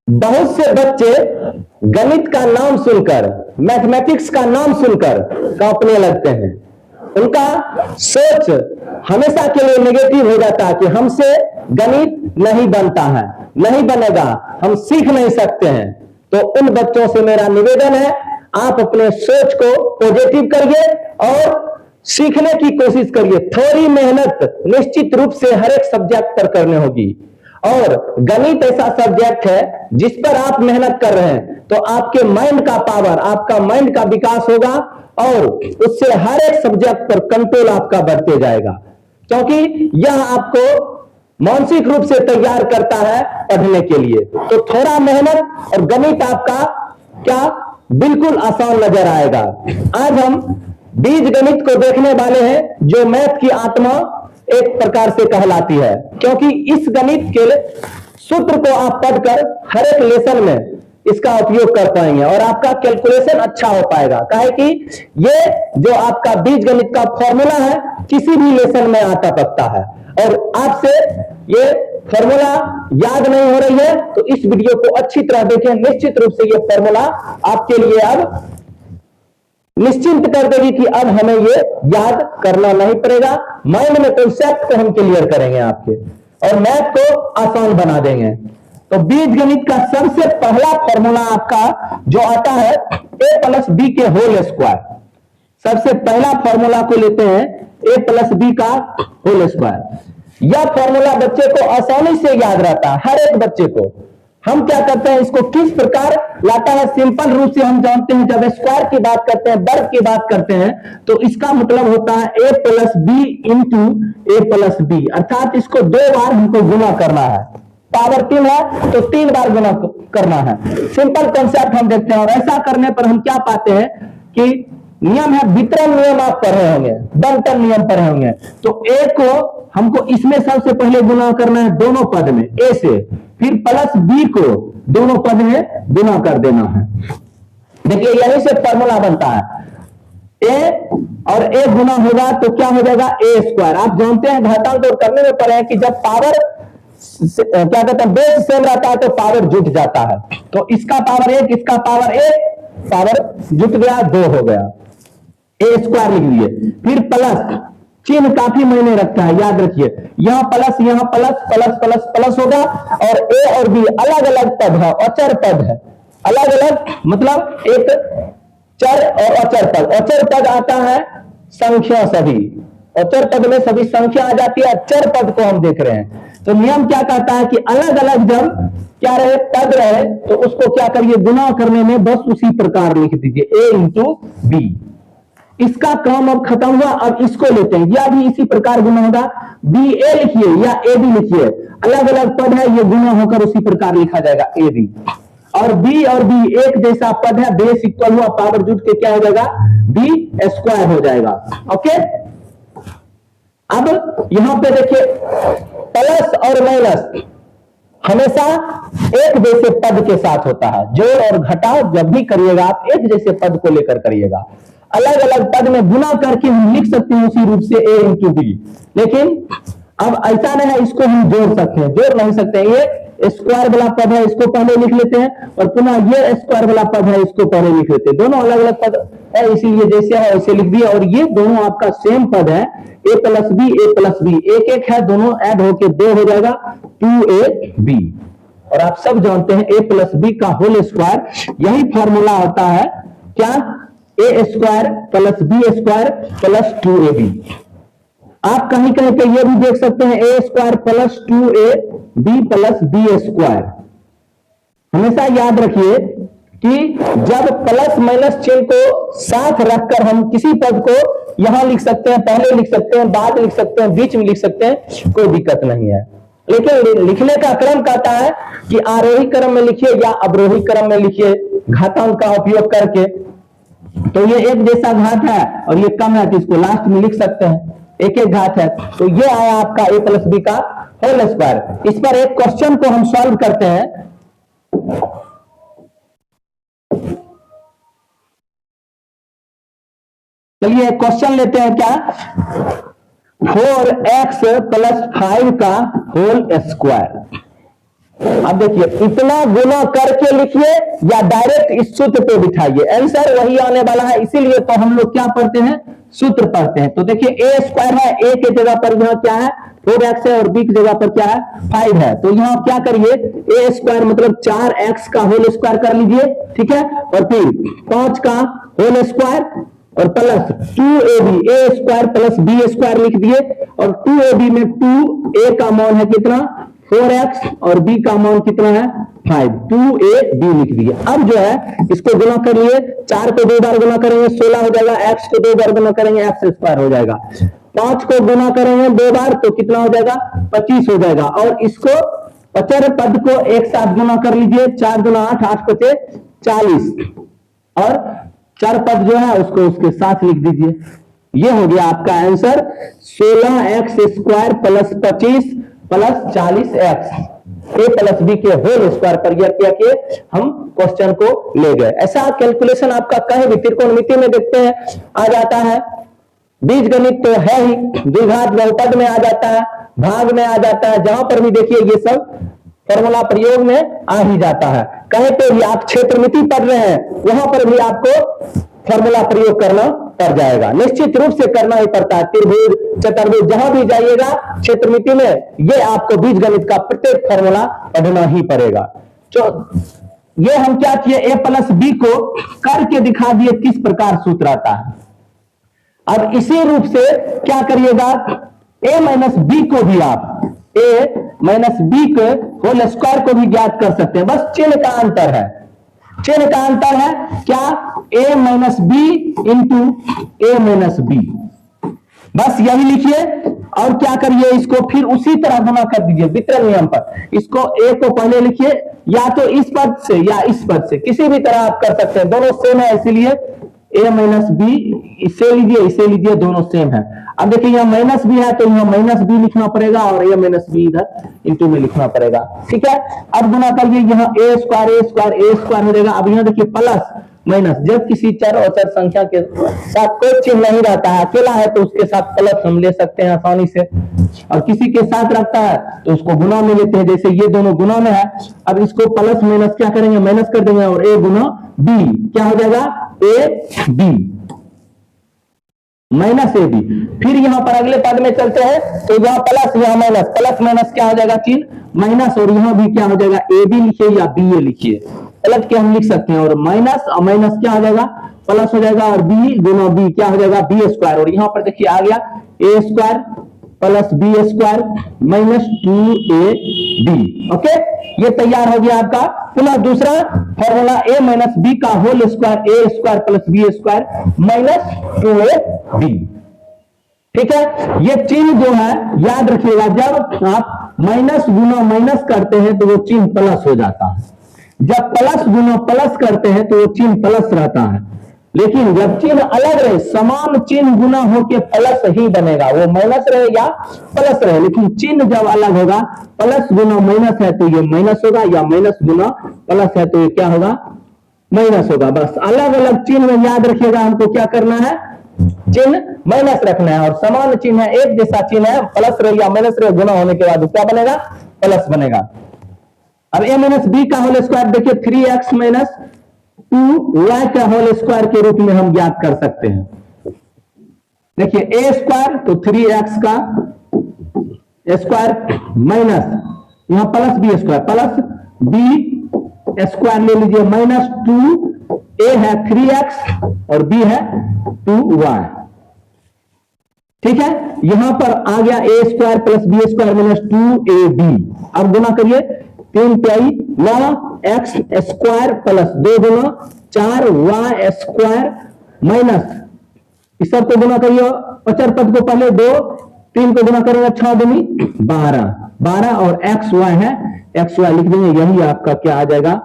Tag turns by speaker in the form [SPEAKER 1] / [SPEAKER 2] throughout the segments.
[SPEAKER 1] बहुत से बच्चे गणित का नाम सुनकर, मैथमेटिक्स का नाम सुनकर कांपने लगते हैं। उनका सोच हमेशा के लिए नेगेटिव हो जाता है कि हमसे गणित नहीं बनता है, नहीं बनेगा, हम सीख नहीं सकते हैं। तो उन बच्चों से मेरा निवेदन है, आप अपने सोच को पॉजिटिव करिए और सीखने की कोशिश करिए। थोड़ी मेहनत निश्चित रूप से हर एक सब्जेक्ट पर करनी होगी, और गणित ऐसा सब्जेक्ट है जिस पर आप मेहनत कर रहे हैं तो आपके माइंड का पावर, आपका माइंड का विकास होगा और उससे हर एक सब्जेक्ट पर कंट्रोल आपका बढ़ते जाएगा, क्योंकि यह आपको मानसिक रूप से तैयार करता है पढ़ने के लिए। तो थोड़ा मेहनत और गणित आपका क्या बिल्कुल आसान नजर आएगा। आज हम बीज गणित को देखने वाले हैं, जो मैथ की आत्मा एक प्रकार से कहलाती है, क्योंकि इस गणित के सूत्र को आप पढ़कर हर एक लेसन में इसका उपयोग कर पाएंगे और आपका कैलकुलेशन अच्छा हो पाएगा। काहे कि ये जो आपका बीज गणित का फॉर्मूला है किसी भी लेसन में आता पकता है, और आपसे ये फॉर्मूला याद नहीं हो रही है तो इस वीडियो को अच्छी तरह देखें। निश्चित रूप से ये फॉर्मूला आपके लिए अब निश्चिंत कर देगी कि अब हमें ये याद करना नहीं पड़ेगा। माइंड में कॉन्सेप्ट को हम क्लियर करेंगे आपके, और मैथ को आसान बना देंगे। तो बीज गणित का सबसे पहला फॉर्मूला आपका जो आता है a प्लस बी के होल स्क्वायर। सबसे पहला फॉर्मूला को लेते हैं a प्लस बी का होल स्क्वायर। यह फॉर्मूला बच्चे को आसानी से याद रहता है, हर एक बच्चे को। हम क्या करते हैं, इसको किस प्रकार लाता है, सिंपल रूप से हम जानते हैं। जब स्क्वायर की बात करते हैं, वर्ग की बात करते हैं, तो इसका मतलब होता है a plus B into a plus b, अर्थात इसको 2 बार हमको गुना करना है। पावर 3 है तो 3 बार गुना करना है। सिंपल कॉन्सेप्ट हम देखते हैं, और ऐसा करने पर हम क्या पाते हैं कि नियम है, वितरण नियम आप पढ़े होंगे, बंटन नियम पढ़े होंगे। तो a को हमको इसमें सबसे पहले गुना करना है दोनों पद में a से, फिर प्लस b को दोनों पद में गुना कर देना है। देखिए यहीं से फॉर्मूला बनता है, a और a गुना होगा तो क्या हो जाएगा a स्क्वायर। आप जानते हैं घातांक और करने में पढ़े हैं कि जब पावर क्या कहते हैं बेस सेम रहता है तो पावर जुट जाता है। तो इसका पावर 1, इसका पावर 1, पावर जुट गया 2 हो गया, a स्क्वायर लिख लिए। फिर प्लस चिन्ह काफी मायने रखता है, याद रखिए, यहां प्लस यहां प्लस, प्लस प्लस प्लस होगा, और a और b अलग अलग पद है, अचर पद है। अलग अलग मतलब एक चर और अचर पद। अचर पद आता है संख्या, सभी अचर पद में सभी संख्या आ जाती है, अचर पद को हम देख रहे हैं। तो नियम क्या कहता है कि अलग अलग जब क्या रहे, पद रहे, तो उसको क्या करिए, गुना करने में बस उसी प्रकार लिख दीजिए a इंटू बी। इसका काम अब खत्म हुआ, अब इसको लेते हैं, यह भी इसी प्रकार गुना होगा। बी ए लिखिए या ए बी लिखिए, अलग अलग पद है, ये गुना होकर उसी प्रकार लिखा जाएगा ए बी। और बी एक जैसा पद है, बेस इक्वल हुआ, पावर जुट के क्या हो जाएगा, बी स्क्वायर हो जाएगा। ओके, अब यहां पे देखिए प्लस और माइनस हमेशा एक जैसे पद के साथ होता है। जोड़ और घटाव जब भी करिएगा आप एक जैसे पद को लेकर करिएगा। अलग अलग पद में गुना करके हम लिख सकते हैं उसी रूप से a इंटू बी, लेकिन अब ऐसा नहीं है, इसको हम जोड़ सकते हैं, जोड़ नहीं सकते। ये स्क्वायर वाला पद है, इसको पहले लिख लेते हैं, और पुनः ये स्क्वायर वाला पद है, इसको पहले लिख लेते हैं। दोनों अलग अलग पद है, इसीलिए जैसे है वैसे लिख दिया। और ये दोनों आपका सेम पद है, a प्लस बी, एक एक है, दोनों ऐड होके 2 हो जाएगा 2ab। और आप सब जानते हैं a प्लस बी का होल स्क्वायर, यही फॉर्मूला होता है क्या, a square plus B square plus 2ab। आप कहीं कहीं पे ये भी देख सकते हैं a square plus 2ab plus B square. हमेशा याद रखिए कि जब प्लस माइनस चिन्ह को साथ रखकर हम किसी पद को यहां लिख सकते हैं, पहले लिख सकते हैं, बाद लिख सकते हैं, बीच में लिख सकते हैं, कोई दिक्कत नहीं है। लेकिन लिखने का क्रम कहता है कि आरोही क्रम में लिखिए या अवरोही क्रम में लिखिए, घातांक का उपयोग करके। तो ये एक जैसा घात है और ये कम है, तो इसको लास्ट में लिख सकते हैं, एक एक घात है। तो ये आया आपका a प्लस बी का होल स्क्वायर। इस पर एक क्वेश्चन को हम सॉल्व करते हैं। चलिए क्वेश्चन लेते हैं क्या, 4x प्लस 5 का होल स्क्वायर। अब देखिए, इतना गुना करके लिखिए या डायरेक्ट इस सूत्र पे बिठाइए, आंसर वही आने वाला है। इसीलिए तो हम लोग क्या पढ़ते हैं, सूत्र पढ़ते हैं। तो देखिए ए स्क्वायर है, ए के जगह पर यहाँ क्या है 4x है और बी की जगह पर क्या है 5 है। तो यहाँ क्या करिए, ए स्क्वायर मतलब 4x का होल स्क्वायर कर लीजिए, ठीक है, और फिर 5 का होल स्क्वायर और प्लस 2ab, ए स्क्वायर प्लस बी स्क्वायर लिख दिए, और 2ab में 2a का मान है कितना 4x और b का मान कितना है 5, 2ab लिख दिए। अब जो है इसको गुना कर लिए, 4 को 2 बार गुना करेंगे 16 हो जाएगा, x को 2 बार गुना करेंगे x स्क्वायर हो जाएगा, 5 को गुना करेंगे 2 बार तो कितना हो जाएगा 25 हो जाएगा। और इसको अचर पद को एक साथ गुना कर लीजिए, 4 गुना 8, 8 पचे 40, और चर पद जो है उसको उसके साथ लिख दीजिए। ये हो गया आपका answer 16x square plus 25 plus 40x, ए प्लस बी के होल स्क्वायर पर यह किया कि हम क्वेश्चन को ले गए। ऐसा कैलकुलेशन आपका कहीं भी त्रिकोणमिति में देखते हैं आ जाता है, बीज गणित तो है ही, द्विघात बहुपद में आ जाता है, भाग में आ जाता है, जहां पर भी देखिए ये सब फॉर्मूला प्रयोग में आ ही जाता है। कहीं पे भी आप क्षेत्रमिति पढ़ रहे हैं वहां पर भी आपको फॉर्मूला प्रयोग करना पड़ जाएगा, निश्चित रूप से करना ही पड़ता है। त्रिभुज चतुर्भुज जहां भी जाइएगा क्षेत्रमिति में ये आपको बीज गणित का प्रत्येक फॉर्मूला पढ़ना ही पड़ेगा। तो ये हम क्या किए, ए प्लस बी को करके दिखा दिए किस प्रकार सूत्र आता है। अब इसी रूप से क्या करिएगा, a माइनस बी को भी आप a माइनस बी के होल स्क्वायर को भी ज्ञात कर सकते हैं, बस चिन्ह का अंतर है। चिन्ह का अंतर है क्या, a minus b into A minus b, बस यही लिखिए। और क्या करिए, इसको फिर उसी तरह गुना कर दीजिए वितरण नियम पर। इसको a को पहले लिखिए या तो इस पद से या इस पद से, किसी भी तरह आप कर सकते हैं, दोनों सेम है इसीलिए a माइनस बी इसे लीजिए, दोनों सेम है। अब देखिए यहाँ माइनस बी है तो यहाँ माइनस बी लिखना पड़ेगा और a माइनस बी इधर इंटू में लिखना पड़ेगा, ठीक है। अब गुना करिए, यहाँ a स्क्वायर हो जाएगा। अब यहाँ देखिए प्लस माइनस, जब किसी चर और चर संख्या के साथ कोई चिन्ह नहीं रहता है, अकेला है तो उसके साथ प्लस हम ले सकते हैं आसानी से, और किसी के साथ रखता है तो उसको गुना में लेते हैं, जैसे ये दोनों गुना में है। अब इसको प्लस माइनस क्या करेंगे, माइनस कर देंगे और a गुना b क्या हो जाएगा, a b minus a b. फिर यहां पर अगले पद में चलते हैं तो यहाँ प्लस यहाँ माइनस, प्लस माइनस क्या हो जाएगा चिन्ह माइनस, और यहाँ भी क्या हो जाएगा ए बी लिखिए या बी ए लिखिए, पलट के हम लिख सकते हैं। और माइनस और माइनस क्या हो जाएगा प्लस हो जाएगा, और बी गुना बी क्या हो जाएगा बी स्क्वायर, और यहाँ पर देखिए आ गया A square plus B square minus 2ab। Okay, ये तैयार हो गया आपका। पुनः दूसरा फॉर्मूला a माइनस बी का whole square, A square plus B square minus 2ab, ठीक है। ये चिन्ह जो है याद रखिएगा, जब आप माइनस गुना माइनस करते हैं तो वो चिन्ह प्लस हो जाता है, जब प्लस गुना प्लस करते हैं तो वो चिन्ह प्लस रहता है। लेकिन जब चिन्ह अलग रहे, समान चिन्ह गुना होके प्लस ही बनेगा, वो माइनस रहे या प्लस रहे, लेकिन चिन्ह जब अलग होगा, प्लस गुना माइनस है तो ये माइनस होगा, या माइनस गुना प्लस है तो ये क्या होगा माइनस होगा। बस अलग अलग चिन्ह में याद रखिएगा, हमको क्या करना है, चिन्ह माइनस रखना है, और समान चिन्ह है, एक जैसा चिन्ह है, प्लस रहे या माइनस रहे, गुना होने के बाद क्या बनेगा प्लस बनेगा। अब a माइनस बी का होल स्क्वायर देखिए 3x माइनस 2y का होल स्क्वायर के रूप में हम ज्ञात कर सकते हैं। देखिए a स्क्वायर तो 3x का स्क्वायर माइनस यहां plus B square plus B square ले लीजिए माइनस 2a है 3x और b है 2y, ठीक है। यहां पर आ गया a square plus B square minus 2ab। अब गुना करिए 3 पाई 9x स्क्वायर प्लस 2 गुना 4y स्क्वायर माइनस, इस सब को गुना करिए, अचर पद को पहले 2 3 को गुना करेंगे 6 दूनी 12 और एक्स वाई है, एक्स वाई लिख देंगे, यही आपका क्या आ जाएगा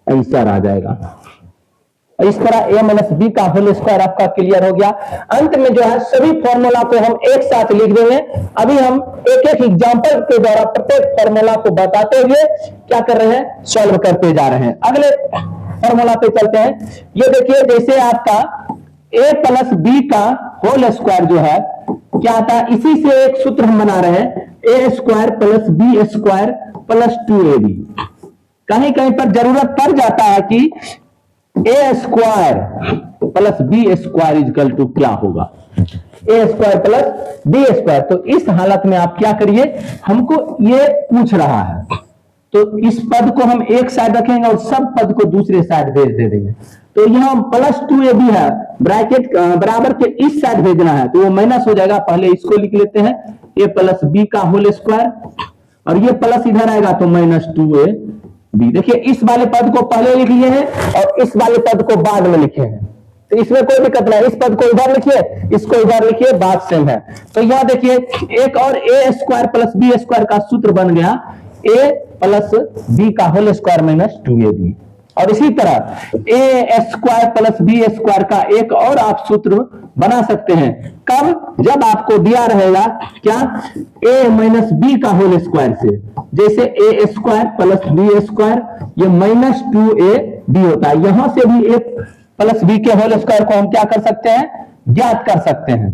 [SPEAKER 1] आंसर आ जाएगा। इस तरह a माइनस बी का होल स्क्वायर आपका क्लियर हो गया। अंत में जो है सभी फॉर्मूला को हम एक साथ लिख देंगे। अभी हम एक एक एग्जांपल के द्वारा प्रत्येक फॉर्मूला को बताते हुए क्या कर रहे हैं, सॉल्व करते जा रहे हैं। अगले फॉर्मूला पे चलते हैं। ये देखिए जैसे आपका a प्लस बी का होल स्क्वायर जो है क्या आता है, इसी से एक सूत्र हम बना रहे हैं, ए square plus B square plus 2ab। कहीं कहीं पर जरूरत पड़ जाता है कि A square plus B square equal to क्या होगा, A square plus B square. तो इस हालत में आप क्या करिए, हमको ये पूछ रहा है, तो इस पद को हम एक साइड रखेंगे और सब पद को दूसरे साइड भेज दे देंगे। तो यहां प्लस 2ab है, ब्रैकेट बराबर के इस साइड भेजना है, तो वो माइनस हो जाएगा। पहले इसको लिख लेते हैं, ए प्लस बी का होल स्क्वायर, और ये प्लस इधर आएगा तो माइनस 2ab। देखिए इस वाले पद को पहले लिख लिए हैं और इस वाले पद को बाद में लिखे हैं, तो इसमें कोई दिक्कत नहीं। इस पद को इधर लिखिए, इसको इधर लिखिए, बात सेम है। तो यहां देखिए एक और a square plus B square का सूत्र बन गया, ए प्लस बी का होल स्क्वायर माइनस 2ab। और इसी तरह ए स्क्वायर प्लस बी स्क्वायर का एक और आप सूत्र बना सकते हैं, कब, जब आपको दिया रहेगा क्या, ए माइनस बी का होल स्क्वायर से। जैसे ए स्क्वायर प्लस बी स्क्वायर, ये माइनस 2ab होता है। यहां से भी ए प्लस बी के होल स्क्वायर को हम क्या कर सकते हैं, ज्ञात कर सकते हैं।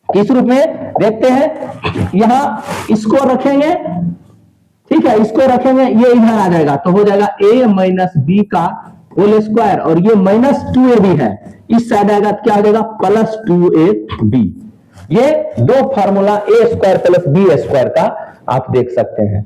[SPEAKER 1] किस रूप में देखते हैं, यहां इसको रखेंगे, ठीक है, इसको रखेंगे, ये इधर आ जाएगा तो हो जाएगा ए माइनस बी का होल स्क्वायर, और ये माइनस 2ab है, इस साइड आएगा तो क्या हो जाएगा, प्लस 2ab। ये दो फार्मूला ए स्क्वायर प्लस बी स्क्वायर का आप देख सकते हैं।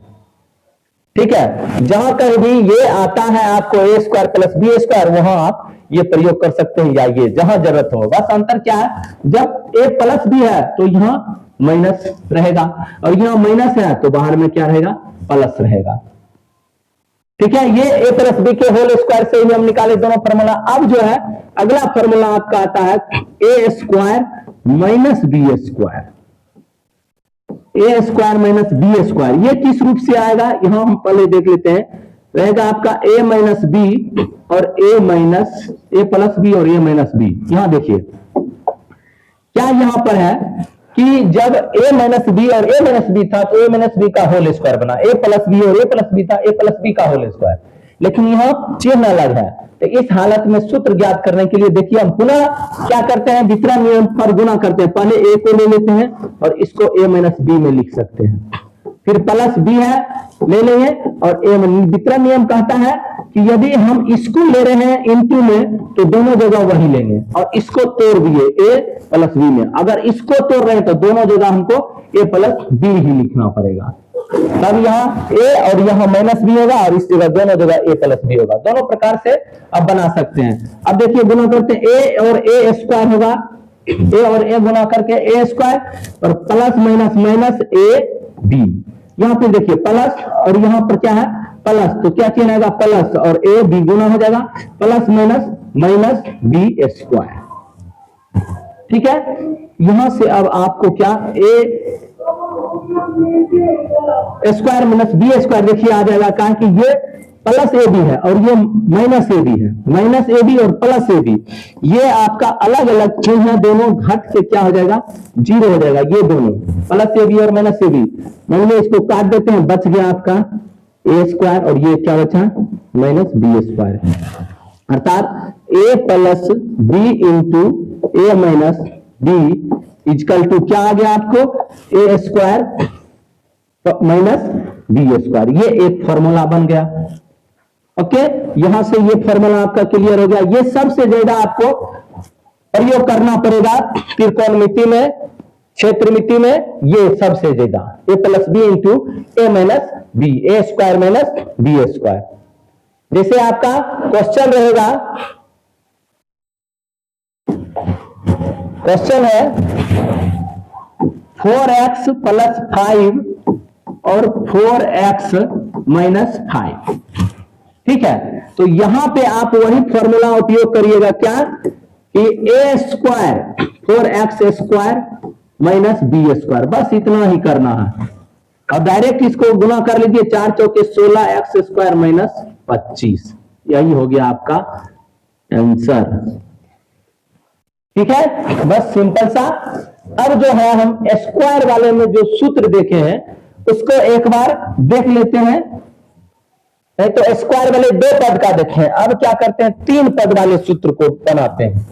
[SPEAKER 1] ठीक है, जहां कहीं भी ये आता है आपको A square plus B square, वहां आप ये प्रयोग कर सकते हैं, या ये जहां जरूरत हो। बस अंतर क्या है, जब ए प्लस बी है तो यहां माइनस रहेगा, और यहां माइनस है तो बाहर में क्या रहेगा, प्लस रहेगा। ठीक है, ये ए प्लस बी के होल स्क्वायर से ही हम निकाले दोनों फार्मूला। अब जो है अगला फार्मूला आपका आता है A square minus B square, A square minus B square. ये किस रूप से आएगा, यहां हम पहले देख लेते हैं। रहेगा आपका ए माइनस बी और ए माइनस ए प्लस बी और ए माइनस बी। यहां देखिए क्या यहां पर है कि जब a माइनस बी और a माइनस बी था तो a माइनस बी का होल स्क्वायर बना, a प्लस बी और a प्लस बी था, a प्लस बी का होल स्क्वायर। लेकिन यहाँ चिन्ह अलग है, तो इस हालत में सूत्र ज्ञात करने के लिए देखिए हम पुनः क्या करते हैं, वितरण नियम पर गुणा करते हैं। पहले a को ले लेते हैं और इसको a माइनस बी में लिख सकते हैं, फिर प्लस b है ले लेंगे, और a वितरण नियम कहता है कि यदि हम इसको ले रहे हैं इनटू में तो दोनों जगह वही लेंगे, और इसको तोड़ दिए a प्लस बी में। अगर इसको तोड़ रहे हैं तो दोनों जगह हमको a प्लस बी ही लिखना पड़ेगा, तब यहाँ a और यहाँ माइनस बी होगा, और इस जगह दोनों जगह a प्लस बी होगा। दोनों प्रकार से अब बना सकते हैं। अब देखिए गुणा करते हैं, a और a स्क्वायर होगा, a और a गुणा करके a स्क्वायर और plus minus minus a b। यहाँ पे देखिए प्लस और यहाँ पर क्या है प्लस, तो क्या चिन्ह आएगा प्लस, और a b गुना हो जाएगा, plus minus minus b square. ठीक है, यहां से अब आपको क्या a square minus B square देखिए आ जाएगा, कहा कि ये प्लस ए बी है और ये माइनस ए बी है, माइनस ए बी और प्लस ए बी, ये आपका अलग अलग चिन्ह है, दोनों घट के क्या हो जाएगा, जीरो हो जाएगा। ये दोनों प्लस ए बी और माइनस ए बी, मान इसको काट देते हैं, बच गया आपका ए स्क्वायर, और ये क्या बचा माइनस बी स्क्वायर, अर्थात A plus B into A minus B equal to क्या आ गया आपको, A square minus B square. ये एक फॉर्मूला बन गया। ओके, यहां से ये फॉर्मूला आपका क्लियर हो गया। ये सबसे ज्यादा आपको प्रयोग करना पड़ेगा त्रिकोणमिति में, क्षेत्रमिति में, ये सबसे ज्यादा ए plus B into A minus B, a square minus B square. जैसे आपका क्वेश्चन रहेगा, क्वेश्चन है 4x प्लस 5 और 4x माइनस 5। ठीक है, तो यहां पे आप वही फॉर्मूला उपयोग करिएगा, क्या कि A square 4x square minus B square, बस इतना ही करना है। और डायरेक्ट इसको गुना कर लीजिए, 4 चौके 16x स्क्वायर माइनस 25, यही हो गया आपका आंसर। ठीक है, बस सिंपल सा। अब जो है हम स्क्वायर वाले में जो सूत्र देखे हैं उसको एक बार देख लेते हैं। नहीं तो स्क्वायर वाले 2 पद का देखें, अब क्या करते हैं 3 पद वाले सूत्र को बनाते हैं।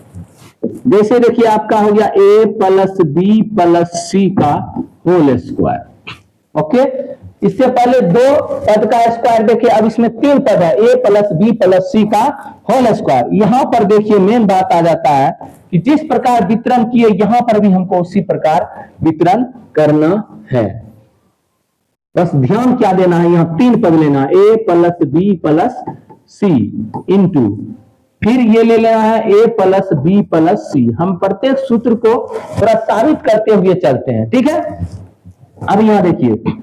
[SPEAKER 1] जैसे देखिए आपका हो गया a प्लस बी प्लस सी का होल स्क्वायर। ओके, इससे पहले दो पद का स्क्वायर देखिए, अब इसमें तीन पद है, a प्लस बी प्लस सी का होल स्क्वायर। यहां पर देखिए मेन बात आ जाता है कि जिस प्रकार वितरण किए यहां पर भी हमको उसी प्रकार वितरण करना है। बस ध्यान क्या देना है, यहां तीन पद लेना है, a plus b plus c into, फिर ये ले लेना है a plus b plus c. हम प्रत्येक सूत्र को प्रस्तावित करते हुए चलते हैं, ठीक है। अब यहां देखिए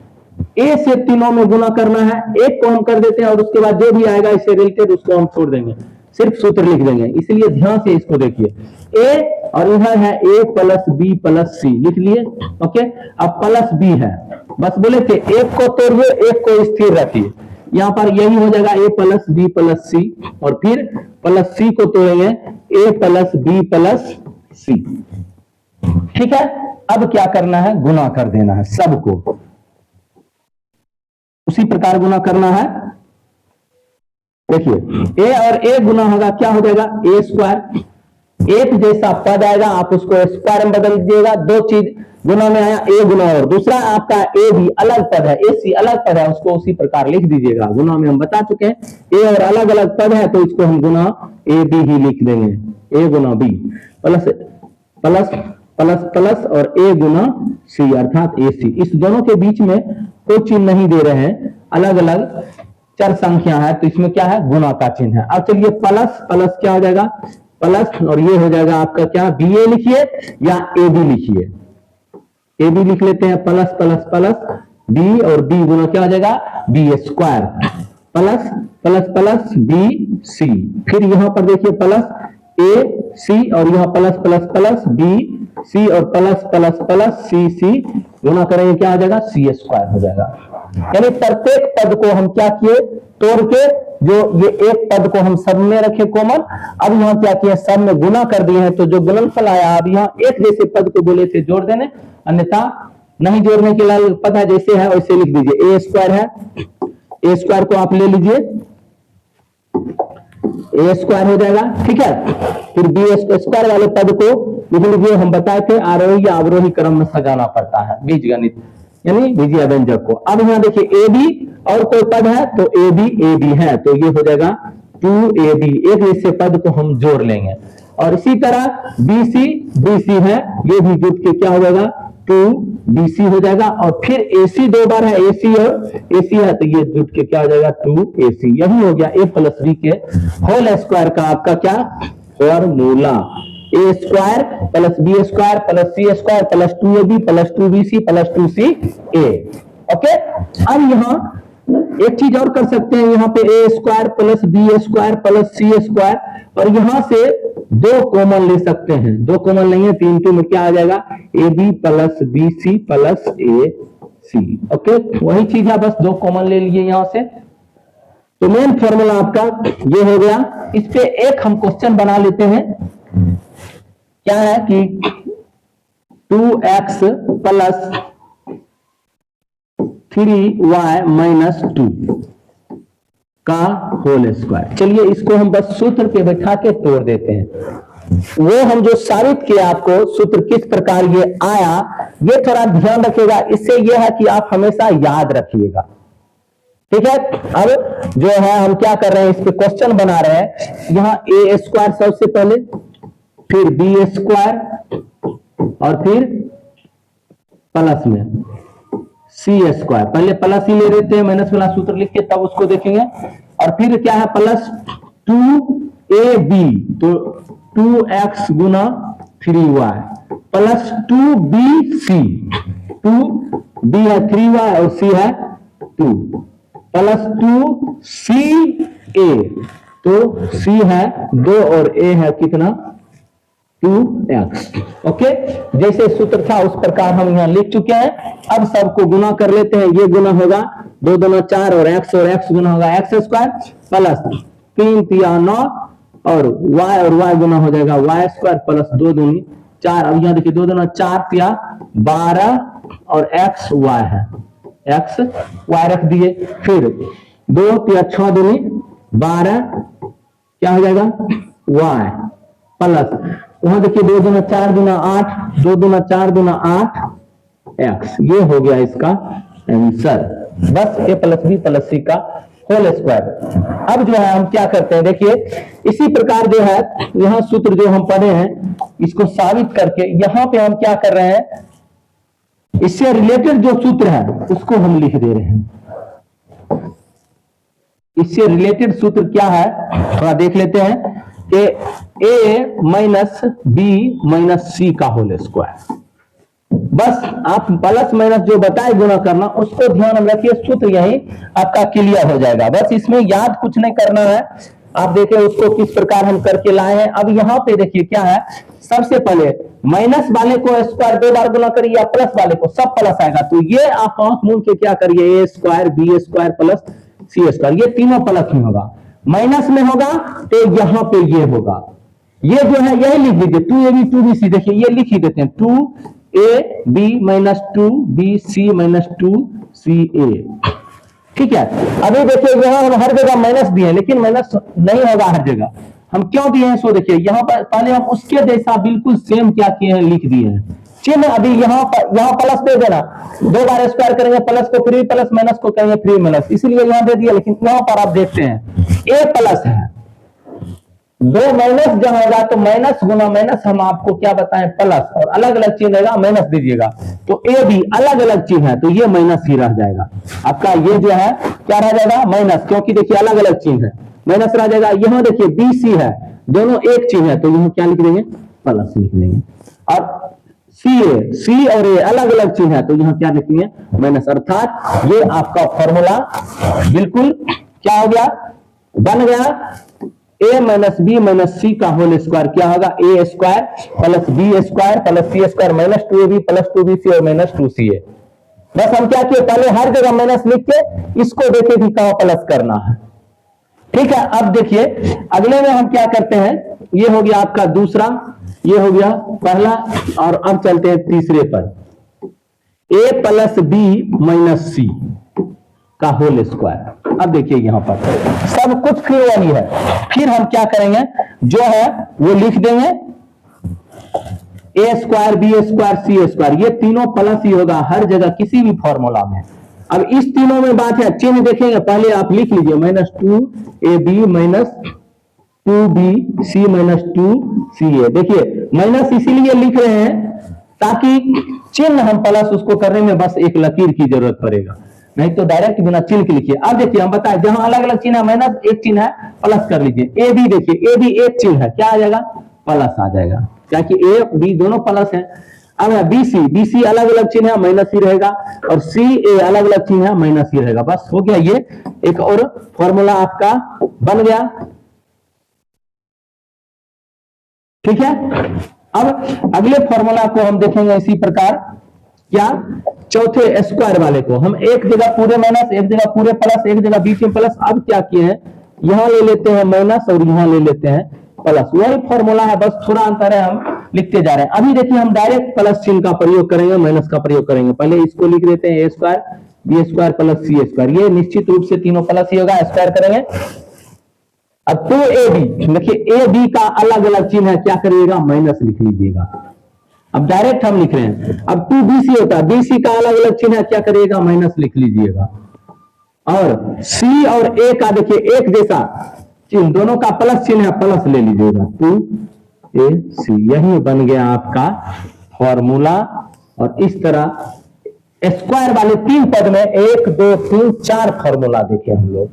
[SPEAKER 1] a से तीनों में गुना करना है, एक को हम कर देते हैं और उसके बाद जो भी आएगा इससे रिलेटेड उसको हम छोड़ देंगे, सिर्फ सूत्र लिख देंगे। इसलिए ध्यान से इसको देखिए, a और इधर है a प्लस बी प्लस सी लिख लिए। ओके, अब प्लस बी है, बस बोले थे एक को तोड़िए एक को स्थिर रखिए, यहां पर यही हो जाएगा a plus b plus c, और फिर प्लस सी को तोड़ेंगे a प्लस बी प्लस सी, ठीक है। अब क्या करना है, गुना कर देना है सबको, उसी प्रकार गुना करना है। देखिए a और a गुना होगा, क्या हो जाएगा a स्क्वायर, एक जैसा पद आएगा आप उसको स्क्वायर में बदल दीजिएगा। दो चीज गुना में आया, a गुना, और दूसरा आपका a भी अलग पद है, ac अलग पद है, उसको उसी प्रकार लिख दीजिएगा। गुना में हम बता चुके हैं, a और अलग अलग पद है तो इसको हम गुना a b ही लिख देंगे, a Guna b plus plus plus plus और a गुना c अर्थात ac। इस दोनों के बीच में कोई चिन्ह नहीं दे रहे हैं, अलग अलग चर संख्या है तो इसमें क्या है, गुना का चिन्ह है। अब चलिए प्लस प्लस क्या हो जाएगा, प्लस, और ये हो जाएगा आपका क्या, बी ए लिखिए या ए बी लिखिए, ए बी लिख लेते हैं, प्लस प्लस प्लस बी, और बी गुना क्या हो जाएगा b square, plus plus plus b c. फिर यहां पर देखिए प्लस ए सी, और यहां plus plus plus b c, और plus plus plus c c गुना करेंगे क्या हो जाएगा, सी स्क्वायर हो जाएगा। यानी प्रत्येक पद को हम क्या किए, तोड़ के, जो ये एक पद को हम सब में रखे कॉमन, अब यहाँ क्या किया, सब में गुना कर दिए हैं, तो जो गुणनफल आया अब यहाँ एक जैसे पद को बोले थे जोड़ देने, अन्यथा नहीं जोड़ने के लिए पता जैसे है वैसे लिख दीजिए। ए स्क्वायर है, ए स्क्वायर को आप ले लीजिए, ए स्क्वायर हो जाएगा, ठीक है। फिर बी स्क्वायर वाले पद को लिख लीजिए, हम बताए थे आरोही या अवरोही क्रम में सजाना पड़ता है बीजगणित यानी बीजीय व्यंजक को। अब यहाँ देखिए ए बी और कोई पद है तो ए बी है, तो ये हो जाएगा 2ab, एक जैसे पद को हम जोड़ लेंगे। और इसी तरह BC है, ये भी जुट के क्या हो जाएगा 2BC हो जाएगा। और फिर AC दो बार है, AC और AC है तो ये जुट के क्या हो जाएगा 2AC। यही हो गया a प्लस बी के होल स्क्वायर का आपका क्या formula, A square plus B square plus C square plus 2ab plus 2bc plus 2ca। Okay, अब यहाँ एक चीज और कर सकते हैं, यहाँ पे A square plus B square plus C square, और यहां से दो कॉमन ले सकते हैं, दो कॉमन लेंगे तो इंटू में क्या आ जाएगा a b plus b c plus a c. Okay, वही चीज है, बस दो कॉमन ले लिए यहां से। तो मेन फॉर्मूला आपका ये हो गया। इस पे एक हम क्वेश्चन बना लेते हैं, क्या है कि 2x प्लस 3y माइनस 2 का होल स्क्वायर। चलिए इसको हम बस सूत्र पे बैठा के तोड़ देते हैं। वो हम जो साबित किया आपको सूत्र किस प्रकार ये आया, ये थोड़ा ध्यान रखिएगा। इससे ये है कि आप हमेशा याद रखिएगा, ठीक है। अब जो है हम क्या कर रहे हैं, इस पे क्वेश्चन बना रहे हैं। यहाँ ए स्क्वायर सबसे पहले, फिर बी स्क्वायर, और फिर प्लस में सी स्क्वायर। पहले प्लस ही ले लेते हैं, माइनस वाला सूत्र लिख के तब उसको देखेंगे। और फिर क्या है प्लस 2ab, तो 2x गुना 3y प्लस 2bc, 2b है 3y और c है 2, प्लस 2ca, तो c है 2 और a है कितना 2x। ओके, जैसे सूत्र था उस प्रकार हम यहाँ लिख चुके हैं। अब सबको गुना कर लेते हैं। ये गुना होगा 2 दूना 4 और x गुना होगा x स्क्वायर प्लस 3 तिया 9 और y गुना हो जाएगा y स्क्वायर प्लस 2 दूनी 4। अब यहाँ देखिए 2 दूना 4 तिया 12 और x y है, x y रख दिए। फिर 2 तिया 6 दूनी 12 क्या हो जाएगा y प्लस वहां देखिए 2 दूना 4 दूना 8, 2 दूना 4 दूना 8 एक्स, ये हो गया इसका आंसर। बस a प्लस बी प्लस सी का होल स्क्वायर। अब जो है हम क्या करते हैं, देखिए इसी प्रकार जो है यहां सूत्र जो हम पढ़े हैं इसको साबित करके यहां पे हम क्या कर रहे हैं, इससे रिलेटेड जो सूत्र है उसको हम लिख दे रहे हैं। इससे रिलेटेड सूत्र क्या है थोड़ा देख लेते हैं कि a minus B minus C का होल स्क्वायर। बस आप प्लस माइनस जो बताए गुना करना उसको ध्यान में रखिए, सूत्र यही आपका क्लियर हो जाएगा। बस इसमें याद कुछ नहीं करना है, आप देखें उसको किस प्रकार हम करके लाए हैं। अब यहाँ पे देखिए क्या है, सबसे पहले माइनस वाले को स्क्वायर 2 बार गुना करिए या प्लस वाले को, सब प्लस आएगा तो ये आप आंख मूंद के क्या करिए, ए स्क्वायर बी स्क्वायर प्लस सी स्क्वायर, ये तीनों प्लस में होगा। माइनस में होगा तो यहाँ पे ये होगा, ये जो है यही लिख दीजिए 2ab 2bc। देखिए ये लिख ही देते हैं 2ab minus 2bc minus 2ca। ठीक है, अभी देखिए यहां हम हर जगह माइनस दिए हैं लेकिन माइनस नहीं होगा हर जगह, हम क्यों दिए हैं सो देखिए यहाँ पर पहले हम उसके जैसा बिल्कुल सेम क्या किए हैं, लिख दिए हैं चिन्ह। अभी यहाँ प्लस दे देना, 2 बार स्क्वायर करेंगे प्लस को फ्री प्लस माइनस को करेंगे फ्री माइनस, इसलिए यहाँ दे दिया। लेकिन यहाँ पर आप देखते हैं ए प्लस है, 2 माइनस जहां होगा तो माइनस गुना माइनस हम आपको क्या बताएं प्लस, और अलग अलग चिन्ह रहेगा माइनस दीजिएगा तो ए भी अलग अलग चिन्ह है तो ये माइनस ही रह जाएगा आपका, ये जो है क्या रह जाएगा माइनस, क्योंकि देखिए अलग अलग चिन्ह है माइनस रह जाएगा। यहाँ देखिए बी सी है, दोनों एक चिन्ह है तो यहाँ क्या लिख देंगे प्लस लिख देंगे, और सी और ए अलग अलग चिन्ह है तो यहाँ क्या लिखेंगे माइनस। अर्थात ये आपका फॉर्मूला बिल्कुल क्या हो गया, बन गया a minus B minus C का होल स्क्वायर क्या होगा, A square plus B square plus C square minus 2ab plus 2bc और माइनस 2ca। बस हम क्या किए, पहले हर जगह माइनस लिख के इसको देखे कि कहां प्लस करना है। ठीक है, अब देखिए अगले में हम क्या करते हैं, ये हो गया आपका दूसरा, ये हो गया पहला, और अब चलते हैं तीसरे पर, a plus B minus C का होल स्क्वायर। अब देखिए यहां पर सब कुछ फिर वही है, फिर हम क्या करेंगे जो है वो लिख देंगे ए स्क्वायर बी स्क्वायर सी स्क्वायर, ये तीनों प्लस ही होगा हर जगह किसी भी फॉर्मूला में। अब इस तीनों में बात है, चिन्ह देखेंगे पहले आप लिख लीजिए minus 2ab minus 2bc minus 2ca। देखिए माइनस इसीलिए लिख रहे हैं ताकि चिन्ह हम प्लस उसको करने में बस एक लकीर की जरूरत पड़ेगा, नहीं तो डायरेक्ट बिना चिन्ह के लिखिए। अब देखिए हम बताएं जहां अलग अलग चिन्ह है माइनस एक चिन्ह है प्लस कर लीजिए। ए बी देखिए ए बी एक चिन्ह है क्या आ जाएगा प्लस आ जाएगा, क्या कि ए बी दोनों प्लस है। अब है बी सी अलग अलग चिन्ह है माइनस ही रहेगा, और सी ए अलग अलग चिन्ह है माइनस ही रहेगा। बस हो गया, ये एक और फॉर्मूला आपका बन गया। ठीक है, अब अगले फॉर्मूला को हम देखेंगे इसी प्रकार, क्या चौथे स्क्वायर वाले को हम एक जगह पूरे माइनस एक जगह पूरे प्लस एक जगह बीच में प्लस। अब क्या किए हैं, यहां ले लेते हैं माइनस और यहां ले लेते हैं प्लस, वही फॉर्मूला है बस थोड़ा अंतर है, हम लिखते जा रहे हैं। अभी देखिए हम डायरेक्ट प्लस चिन्ह का प्रयोग करेंगे माइनस का प्रयोग करेंगे। पहले इसको लिख देते हैं ए स्क्वायर बी स्क्वायर प्लस सी स्क्वायर, ये निश्चित रूप से तीनों प्लस ही होगा, स्क्वायर करेंगे। अब 2ab देखिए ए बी का अलग अलग चिन्ह है, क्या करिएगा माइनस लिख लीजिएगा। अब डायरेक्ट हम लिख रहे हैं, अब 2bc होता है, bc का अलग अलग चिन्ह है, क्या करिएगा माइनस लिख लीजिएगा। और c और a का देखिए एक जैसा चिन्ह, दोनों का प्लस चिन्ह है, प्लस ले लीजिएगा 2ac, यही बन गया आपका फॉर्मूला। और इस तरह स्क्वायर वाले 3 पद में 1 2 3 4 फॉर्मूला देखे हम लोग,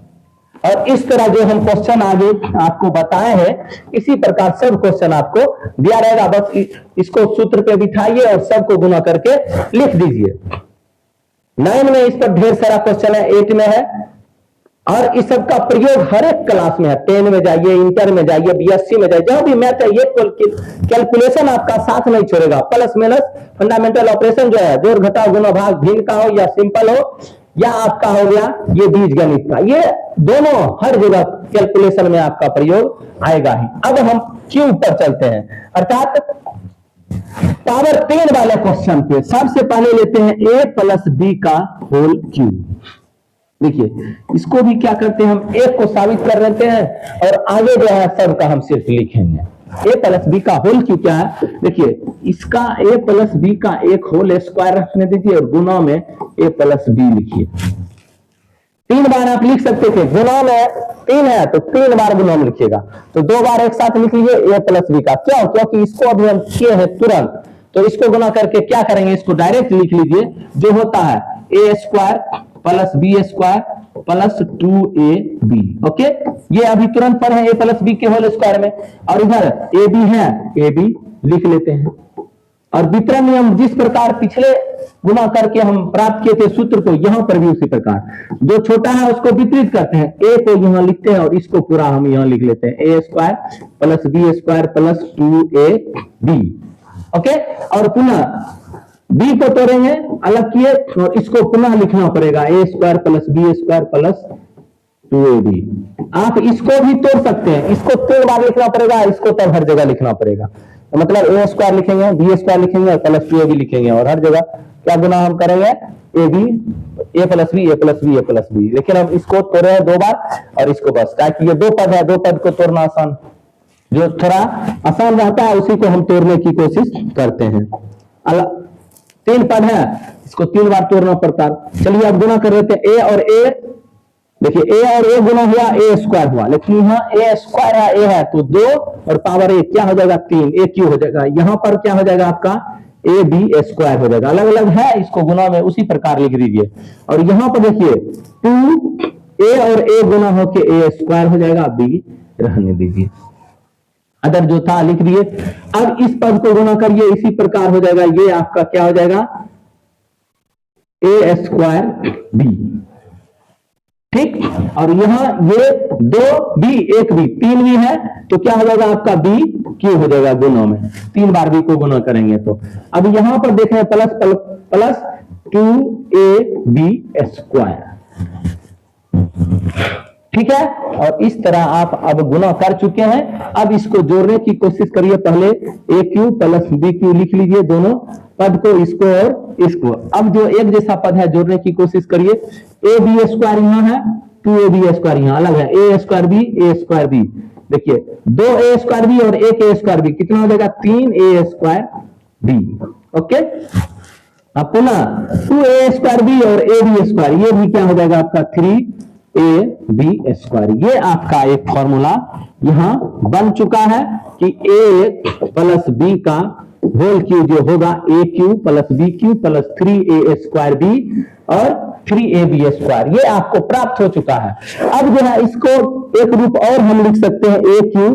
[SPEAKER 1] और इस तरह जो हम क्वेश्चन आगे आपको बताए हैं इसी प्रकार सब क्वेश्चन आपको दिया रहेगा। बस इसको सूत्र पे बिठाइए और सबको गुना करके लिख दीजिए। 9 में इस पर ढेर सारा क्वेश्चन है, 8 में है, और इस सब का प्रयोग हर एक क्लास में है। 10 में जाइए, इंटर में जाइए, बीएससी में जाइए, जहां भी मैथ है ये कैलकुलेशन आपका साथ नहीं छोड़ेगा। प्लस माइनस फंडामेंटल ऑपरेशन जो है, जोड़ घटाव गुणा भाग भिन्न का हो या सिंपल हो, या आपका हो गया ये बीज गणित का, ये दोनों हर जगह कैलकुलेशन में आपका प्रयोग आएगा ही। अब हम क्यूब पर चलते हैं, अर्थात पावर 3 वाले क्वेश्चन पे सबसे पहले लेते हैं a प्लस बी का होल क्यूब। देखिए इसको भी क्या करते हैं, हम एक को साबित कर लेते हैं और आगे जो है सबका हम सिर्फ लिखेंगे। ए प्लस बी का होल क्यू क्या है, देखिए इसका ए प्लस बी का एक होल स्क्वायर रखने दीजिए और गुना में ए प्लस बी लिखिए। 3 बार आप लिख सकते थे, गुना में 3 है तो 3 बार गुना में लिखिएगा, तो 2 बार एक साथ लिख लीजिए ए प्लस बी का। क्यों? क्योंकि इसको अभी हम किए हैं तुरंत, तो इसको गुना करके क्या करेंगे, इसको डायरेक्ट लिख लीजिए, जो होता है A square plus B square plus 2ab। Okay, ये अभी तुरंत पढ़े ए प्लस बी के होल स्क्वायर में, और इधर ए बी है, ए बी लिख लेते हैं। और वितरण नियम जिस प्रकार पिछले गुना करके हम प्राप्त किए थे सूत्र को, यहां पर भी उसी प्रकार, जो छोटा है उसको वितरित करते हैं, ए को यहां लिखते हैं और इसको पूरा हम यहां लिख लेते हैं, ए square plus B square plus 2ab। Okay, और पुनः बी को तोड़ेंगे, अलग किए, और इसको पुनः लिखना पड़ेगा, A square plus B square plus 2ab। आप इसको भी तोड़ सकते हैं, इसको 3 बार लिखना पड़ेगा, इसको तब हर जगह लिखना पड़ेगा, तो मतलब ए स्क्वायर लिखेंगे, बी स्क्वायर लिखेंगे और प्लस 2ab लिखेंगे, और हर जगह क्या गुना हम करेंगे, a b, a plus b, a plus b, a plus b. लेकिन हम इसको तोड़ रहे हैं 2 बार, और इसको बस, ताकि ये 2 पद है, 2 पद को तोड़ना आसान, जो थोड़ा आसान रहता है उसी को हम तोड़ने की कोशिश करते हैं। 3 पद है, इसको 3 बार तोड़ना पड़ता है। चलिए अब गुना कर लेते हैं, ए और ए, देखिए ए और ए गुना हुआ, ए स्क्वायर हुआ, लेकिन यहाँ ए स्क्वायर है, ए है तो 2 और पावर ए क्या हो जाएगा 3, ए क्यू हो जाएगा। यहाँ पर क्या हो जाएगा आपका ए बी स्क्वायर हो जाएगा, अलग अलग है, इसको गुना में उसी प्रकार लिख दीजिए। और यहाँ पर देखिए 2 ए और ए गुना होके ए स्क्वायर हो जाएगा, बी रहने दीजिए, अदर जो था लिख दिए। अब इस पद को गुना करिए, इसी प्रकार हो जाएगा, ये आपका क्या हो जाएगा ए स्क्वायर बी, ठीक। और यहां ये 2 बी 1 बी 3 बी है, तो क्या हो जाएगा आपका बी क्यू हो जाएगा गुना में, 3 बार बी को गुना करेंगे तो। अब यहां पर देख रहे हैं प्लस 2ab स्क्वायर, ठीक है। और इस तरह आप अब गुना कर चुके हैं। अब इसको जोड़ने की कोशिश करिए, पहले ए क्यू प्लस बी क्यू लिख लीजिए दोनों पद को, इसको और इसको। अब जो एक जैसा पद है जोड़ने की कोशिश करिए, ए बी स्क्वायर यहाँ है, 2ab स्क्वायर यहाँ अलग है, ए स्क्वायर बी, देखिए 2 ए स्क्वायर बी और 1 ए स्क्वायर बी कितना हो जाएगा 3 ए स्क्वायर बी। ओके, अब पुनः 2 ए स्क्वायर बी और ए बी स्क्वायर, ये भी क्या हो जाएगा आपका 3 ए बी स्क्वायर। ये आपका एक फॉर्मूला यहां बन चुका है कि ए प्लस बी का होल क्यू जो होगा ए cube plus B cube plus 3a square B और 3ab स्क्वायर, ये आपको प्राप्त हो चुका है। अब जो है इसको एक रूप और हम लिख सकते हैं, ए क्यू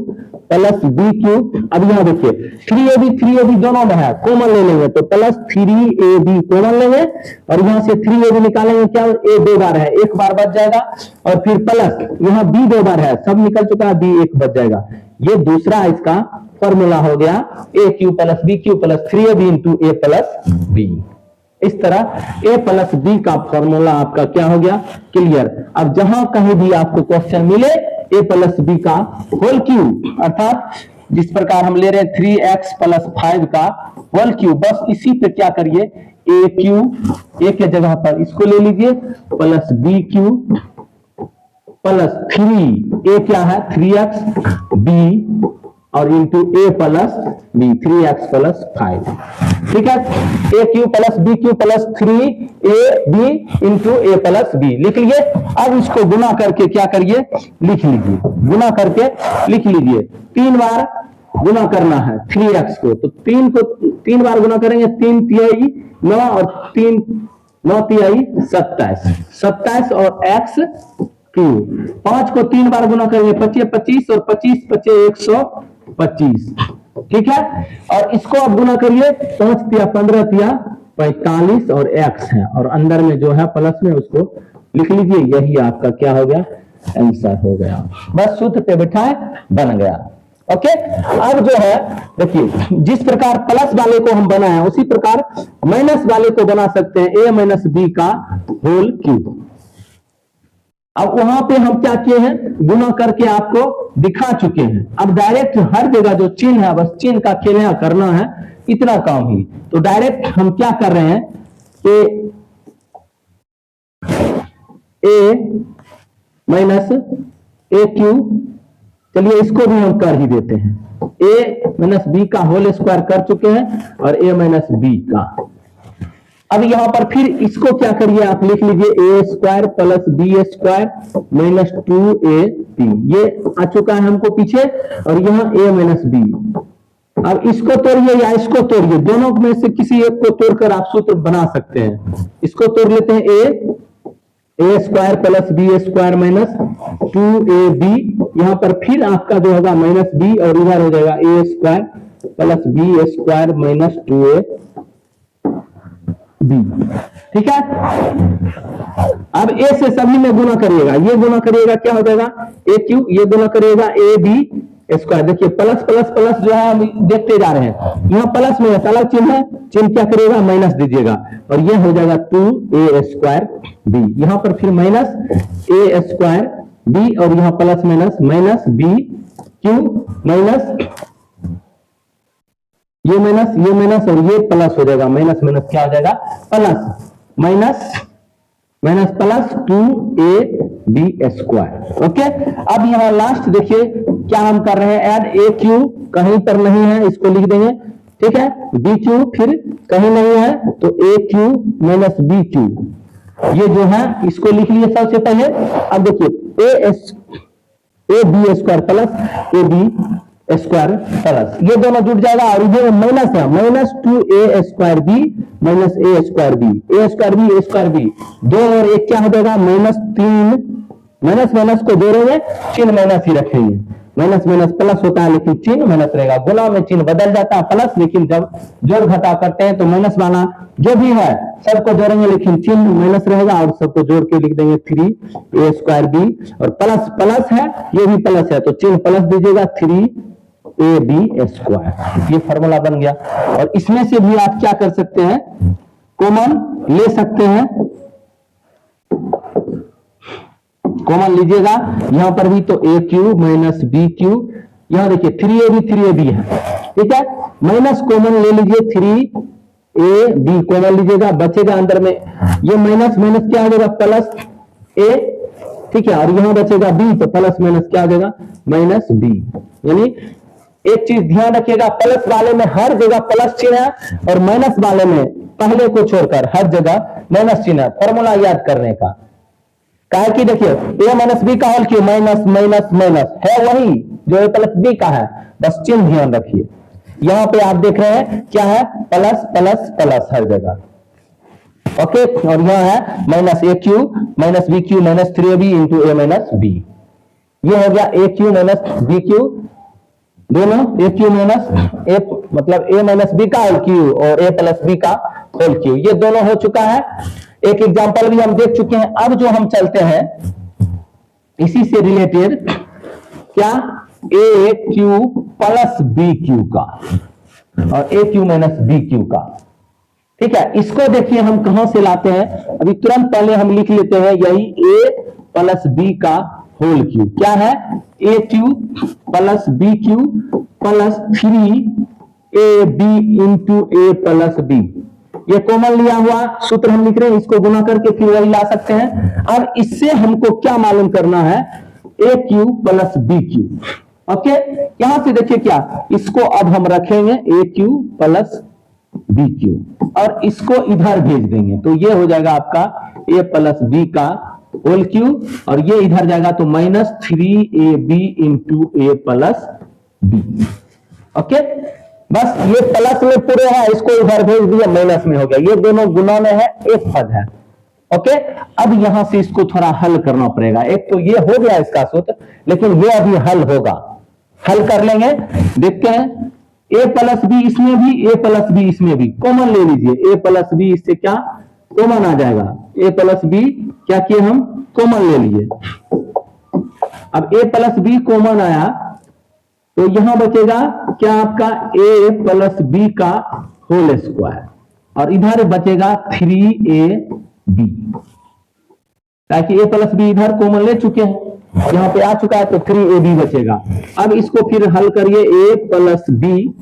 [SPEAKER 1] प्लस बी क्यू। अब यहां देखिए 3ab दोनों में है, कॉमन ले लेंगे तो प्लस 3ab कॉमन लेंगे, और यहां से 3ab निकालेंगे, क्या ए 2 बार है, 1 बार बच जाएगा, और फिर प्लस यहां b 2 बार है, सब निकल चुका है, b 1 बच जाएगा। ये दूसरा इसका फॉर्मूला हो गया a cube plus B cube plus 3ab into a plus b. इस तरह ए प्लस बी का फॉर्मूला आपका क्या हो गया क्लियर। अब जहां कहीं भी आपको क्वेश्चन मिले ए प्लस बी का होल क्यू, अर्थात जिस प्रकार हम ले रहे हैं 3x प्लस 5 का होल क्यू, बस इसी पे क्या करिए ए क्यू, ए के जगह पर इसको ले लीजिए plus B cube plus 3, a क्या है 3x बी और into a plus b 3x plus 5, ठीक है। A cube plus B cube plus 3ab into a plus b लिख लिए। अब इसको गुना करके क्या करिए लिख लीजिए, गुना करके लिख लीजिए, 3 बार गुना करना है 3x को, तो 3 को 3 बार गुना करेंगे, 3 तिहाई 9 और 3 9 तिहाई 27 और x क्यू, 5 को 3 बार गुना करेंगे 25 और 25 25 125, ठीक है। और इसको अब गुना करिए 5 तिया 15 तिया 45 और x है, और अंदर में जो है प्लस में उसको लिख लीजिए, यही आपका क्या हो गया आंसर हो गया, बस सूत्र पे बिठाए बन गया। ओके, अब जो है देखिए जिस प्रकार प्लस वाले को हम बनाए उसी प्रकार माइनस वाले को बना सकते हैं, a माइनस बी का होल क्यूब। अब वहां पे हम क्या किए हैं गुना करके आपको दिखा चुके हैं। अब डायरेक्ट हर जगह जो चिन्ह है बस चिन्ह का खेल करना है, इतना काम ही। तो डायरेक्ट हम क्या कर रहे हैं कि ए माइनस ए क्यू, चलिए इसको भी हम कर ही देते हैं, ए माइनस बी का होल स्क्वायर कर चुके हैं और ए माइनस बी का। अब यहां पर फिर इसको क्या करिए, आप लिख लीजिए a square plus B square minus 2ab, ये आ चुका है हमको पीछे, और यहाँ ए माइनस बी। अब इसको तोड़िए या इसको तोड़िए, दोनों में से किसी एक को तोड़कर आप सूत्र बना सकते हैं। इसको तोड़ लेते हैं, ए square plus B square minus 2ab, यहां पर फिर आपका जो होगा माइनस बी, और इधर हो जाएगा a square plus B square minus 2ab। ठीक है, अब ए से सभी में गुना करिएगा, ये गुना करिएगा क्या हो जाएगा ए क्यू, ये गुना करिएगा ए बी स्क्वायर। देखिए प्लस प्लस प्लस जो है हम देखते जा रहे हैं, यहाँ प्लस में अलग चिन्ह है, चिन्ह क्या करिएगा माइनस दीजिएगा, और ये हो जाएगा 2a स्क्वायर बी, यहाँ पर फिर माइनस ए स्क्वायर बी, और यहाँ plus minus minus b cube minus ये माइनस और ये प्लस हो जाएगा, माइनस माइनस क्या हो जाएगा plus, minus minus plus 2ab square. Okay, अब यहाँ लास्ट देखिए क्या हम कर रहे हैं, ऐड ए क्यू कहीं पर नहीं है, इसको लिख देंगे। ठीक है, बी क्यू फिर कहीं नहीं है, तो ए क्यू माइनस बी क्यू, ये जो है इसको लिख लिए सबसे पहले। अब देखिए a b square plus a b square plus, ये दोनों जुड़ जाएगा, और इधर माइनस है, minus 2a square b minus a square b, a square b a square b, 2 और 1 क्या हो जाएगा माइनस 3, माइनस माइनस को जोड़ेंगे चिन्ह माइनस ही रखेंगे, माइनस माइनस प्लस होता है लेकिन चिन्ह माइनस रहेगा, गुना में चिन्ह बदल जाता है प्लस, लेकिन जब जोड़ घटा करते हैं तो माइनस वाला जो भी है सबको जोड़ेंगे लेकिन चिन्ह माइनस रहेगा, और सबको जोड़ के लिख देंगे 3a स्क्वायर बी, और प्लस प्लस है, ये भी प्लस है तो चिन्ह प्लस दीजिएगा 3ab स्क्वायर, ये फॉर्मूला बन गया। और इसमें से भी आप क्या कर सकते हैं, कॉमन ले सकते हैं, कॉमन लीजिएगा यहां पर भी, तो ए क्यू माइनस बी क्यू, यहां देखिए 3ab है, ठीक है, माइनस कॉमन ले लीजिए 3ab कॉमन लीजिएगा, बचेगा अंदर में ये माइनस माइनस क्या हो जाएगा प्लस ए, ठीक है, और यहां बचेगा बी, तो प्लस माइनस क्या हो जाएगा माइनस बी। यानी एक चीज ध्यान रखिएगा, प्लस वाले में हर जगह प्लस चिन्ह है, और माइनस वाले में पहले को छोड़कर हर जगह माइनस चिन्ह है, फॉर्मूला याद करने का। कहा कि देखिए ए माइनस बी का होल क्यों, माइनस माइनस माइनस है वही जो ए प्लस बी का है, बस चिन्ह ध्यान रखिए। यहां पे आप देख रहे हैं क्या है, प्लस प्लस प्लस हर जगह। ओके, और यहां है minus a cube minus b cube minus 3ab into A minus b, ये हो गया a cube minus b cube, दोनों ए क्यू माइनस ए मतलब ए माइनस बी का होल क्यू और ए प्लस बी का होल क्यू, ये दोनों हो चुका है। एक एग्जांपल भी हम देख चुके हैं। अब जो हम चलते हैं इसी से रिलेटेड क्या, ए क्यू प्लस बी क्यू का और ए क्यू माइनस बी क्यू का, ठीक है, इसको देखिए हम कहां से लाते हैं, अभी तुरंत पहले हम लिख लेते हैं यही ए प्लस बी का होल क्यू, क्या है a cube plus B cube plus 3ab into a plus b, ये कॉमन लिया हुआ सूत्र हम लिख रहे हैं, इसको गुना करके फिर वही ला सकते हैं। अब इससे हमको क्या मालूम करना है, a cube plus B cube. Okay, यहां से देखिए क्या, इसको अब हम रखेंगे a cube plus B cube और इसको इधर भेज देंगे, तो ये हो जाएगा आपका ए प्लस बी का होल क्यू, और ये इधर जाएगा तो minus 3ab into a plus B. Okay, बस ये प्लस में पूरे है, इसको इधर भेज दिया माइनस में हो गया, ये दोनों गुना में है, एक पद है। ओके, अब यहां से इसको थोड़ा हल करना पड़ेगा, एक तो ये हो गया इसका सूत्र, लेकिन ये अभी हल होगा, हल कर लेंगे, देखते हैं। ए प्लस बी इसमें भी, ए प्लस बी इसमें भी, कॉमन ले लीजिए, ए प्लस बी इससे क्या कॉमन आ जाएगा, ए प्लस बी क्या किए हम कॉमन ले लिए। अब ए प्लस बी कॉमन आया तो यहां बचेगा क्या आपका ए प्लस बी का होल स्क्वायर, और इधर बचेगा 3ab, ताकि ए प्लस बी इधर कॉमन ले चुके हैं, यहां पे आ चुका है तो 3ab बचेगा। अब इसको फिर हल करिए ए प्लस बी,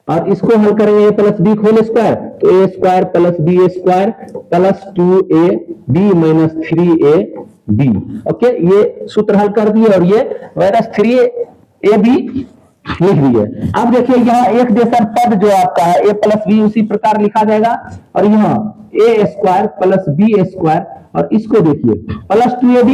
[SPEAKER 1] और इसको हल करेंगे a plus b whole square, तो a square plus B square plus 2ab minus 3ab। Okay, ये सूत्र हल कर दिए, और ये माइनस 3ab लिख दिए। अब देखिए यहाँ एक जैसा पद जो आपका है a प्लस बी उसी प्रकार लिखा जाएगा, और यहाँ ए स्क्वायर प्लस बी स्क्वायर, और इसको देखिए प्लस 2ab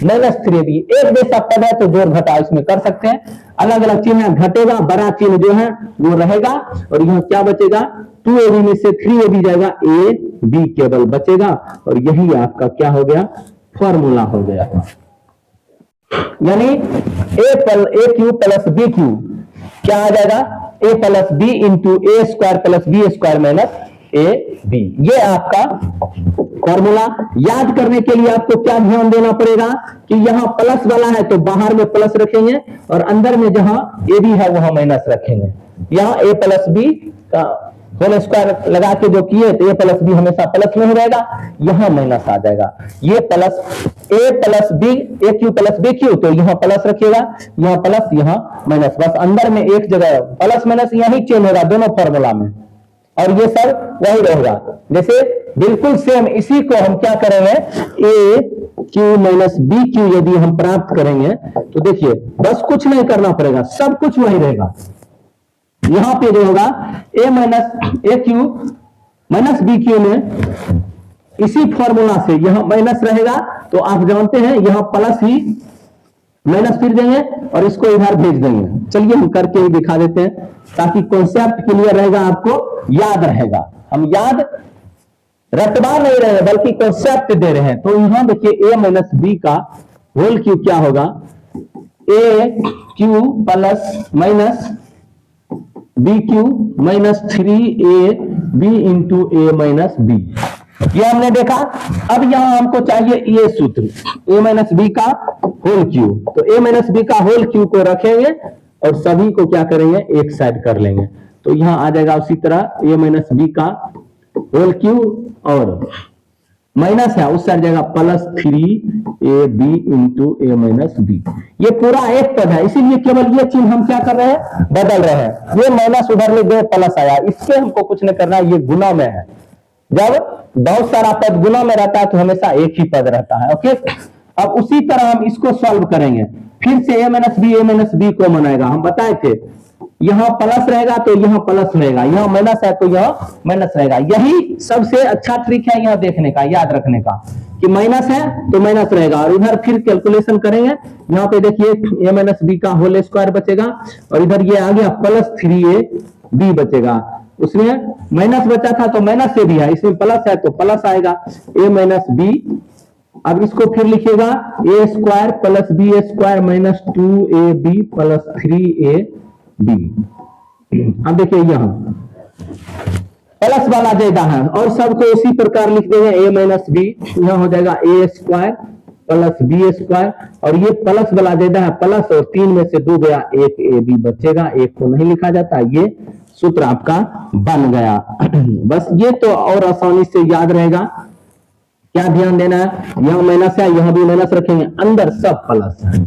[SPEAKER 1] माइनस 3ab, एक जैसा पद है तो जोड़ घटा इसमें कर सकते हैं। अलग अलग चिन्ह है, घटेगा बड़ा चिन्ह जो है वो रहेगा, और यहाँ क्या बचेगा 2ab में से 3ab जाएगा, a b केवल बचेगा, और यही आपका क्या हो गया फॉर्मूला हो गया। यानी a cube plus B cube क्या आ जाएगा a plus B into a square plus B square minus a b, ये आपका फॉर्मूला। याद करने के लिए आपको क्या ध्यान देना पड़ेगा कि यहां प्लस वाला है तो बाहर में प्लस रखेंगे, और अंदर में जहां ए बी है वहां माइनस रखेंगे। यहां ए प्लस बी का होल स्क्वायर लगा के जो किए तो ए प्लस बी हमेशा प्लस में हो जाएगा, यहां माइनस आ जाएगा। ये प्लस ए प्लस बी ए क्यू प्लस बी क्यू, तो यहां प्लस रखिएगा, यहां प्लस यहां माइनस, बस अंदर में एक जगह प्लस माइनस यही चेंज होगा दोनों फॉर्मूला में, और ये सब वही रहेगा। जैसे बिल्कुल सेम इसी को हम क्या करेंगे ए क्यू माइनस बी क्यू यदि हम प्राप्त करेंगे तो देखिए बस कुछ नहीं करना पड़ेगा, सब कुछ वही रहेगा। यहां पे जो होगा ए minus a cube minus b Q में इसी फॉर्मूला से यहां माइनस रहेगा, तो आप जानते हैं यहां प्लस ही माइनस फिर देंगे और इसको इधर भेज देंगे। चलिए हम करके ही दिखा देते हैं ताकि कॉन्सेप्ट क्लियर रहेगा, आपको याद रहेगा। हम याद रटवा नहीं रहे बल्कि कॉन्सेप्ट दे रहे हैं। तो यहां देखिए ए माइनस बी का होल क्यू क्या होगा, ए cube plus minus b cube minus 3a b into ए माइनस बी, ये हमने देखा। अब यहां हमको चाहिए ये सूत्र a माइनस बी का होल क्यू, तो a माइनस बी का होल क्यू को रखेंगे और सभी को क्या करेंगे एक साइड कर लेंगे, तो यहां आ जाएगा उसी तरह a माइनस बी का होल क्यू और माइनस है उस साइड जाएगा प्लस 3ab इंटू ए माइनस बी। ये पूरा एक पद है, इसीलिए केवल ये चिन्ह हम क्या कर रहे हैं बदल रहे हैं। ये माइनस उधर ले गए प्लस आया, इससे हमको कुछ नहीं करना, ये गुना में है। जब बहुत सारा पद गुना में रहता है तो हमेशा एक ही पद रहता है। ओके, अब उसी तरह हम इसको सॉल्व करेंगे। फिर से ए माइनस बी कॉमन आएगा, हम बताए थे यहां प्लस रहेगा तो यहां प्लस रहेगा, यहां माइनस है तो यहां माइनस रहेगा। यही सबसे अच्छा ट्रिक है यहां देखने का, याद रखने का कि माइनस है तो माइनस रहेगा, और इधर फिर कैलकुलेशन करेंगे। यहाँ पे देखिए ए माइनस बी का होल स्क्वायर बचेगा, और इधर ये आ गया प्लस 3ab बचेगा। उसमें माइनस बचा था तो माइनस से भी है, इसमें प्लस है तो प्लस आएगा ए माइनस बी। अब इसको फिर लिखिएगा a square plus B square minus 2ab plus 3ab। अब देखिए यहां प्लस वाला ज्यादा है और सबको उसी प्रकार लिख देंगे ए माइनस बी, यहां हो जाएगा a square plus B square, और ये प्लस वाला ज्यादा है प्लस, और 3 में से 2 गया, एक ए बी बचेगा, एक को नहीं लिखा जाता। ये सूत्र आपका बन गया। बस ये तो और आसानी से याद रहेगा। क्या ध्यान देना है, यहां माइनस है यहां भी माइनस रखेंगे, अंदर सब प्लस है।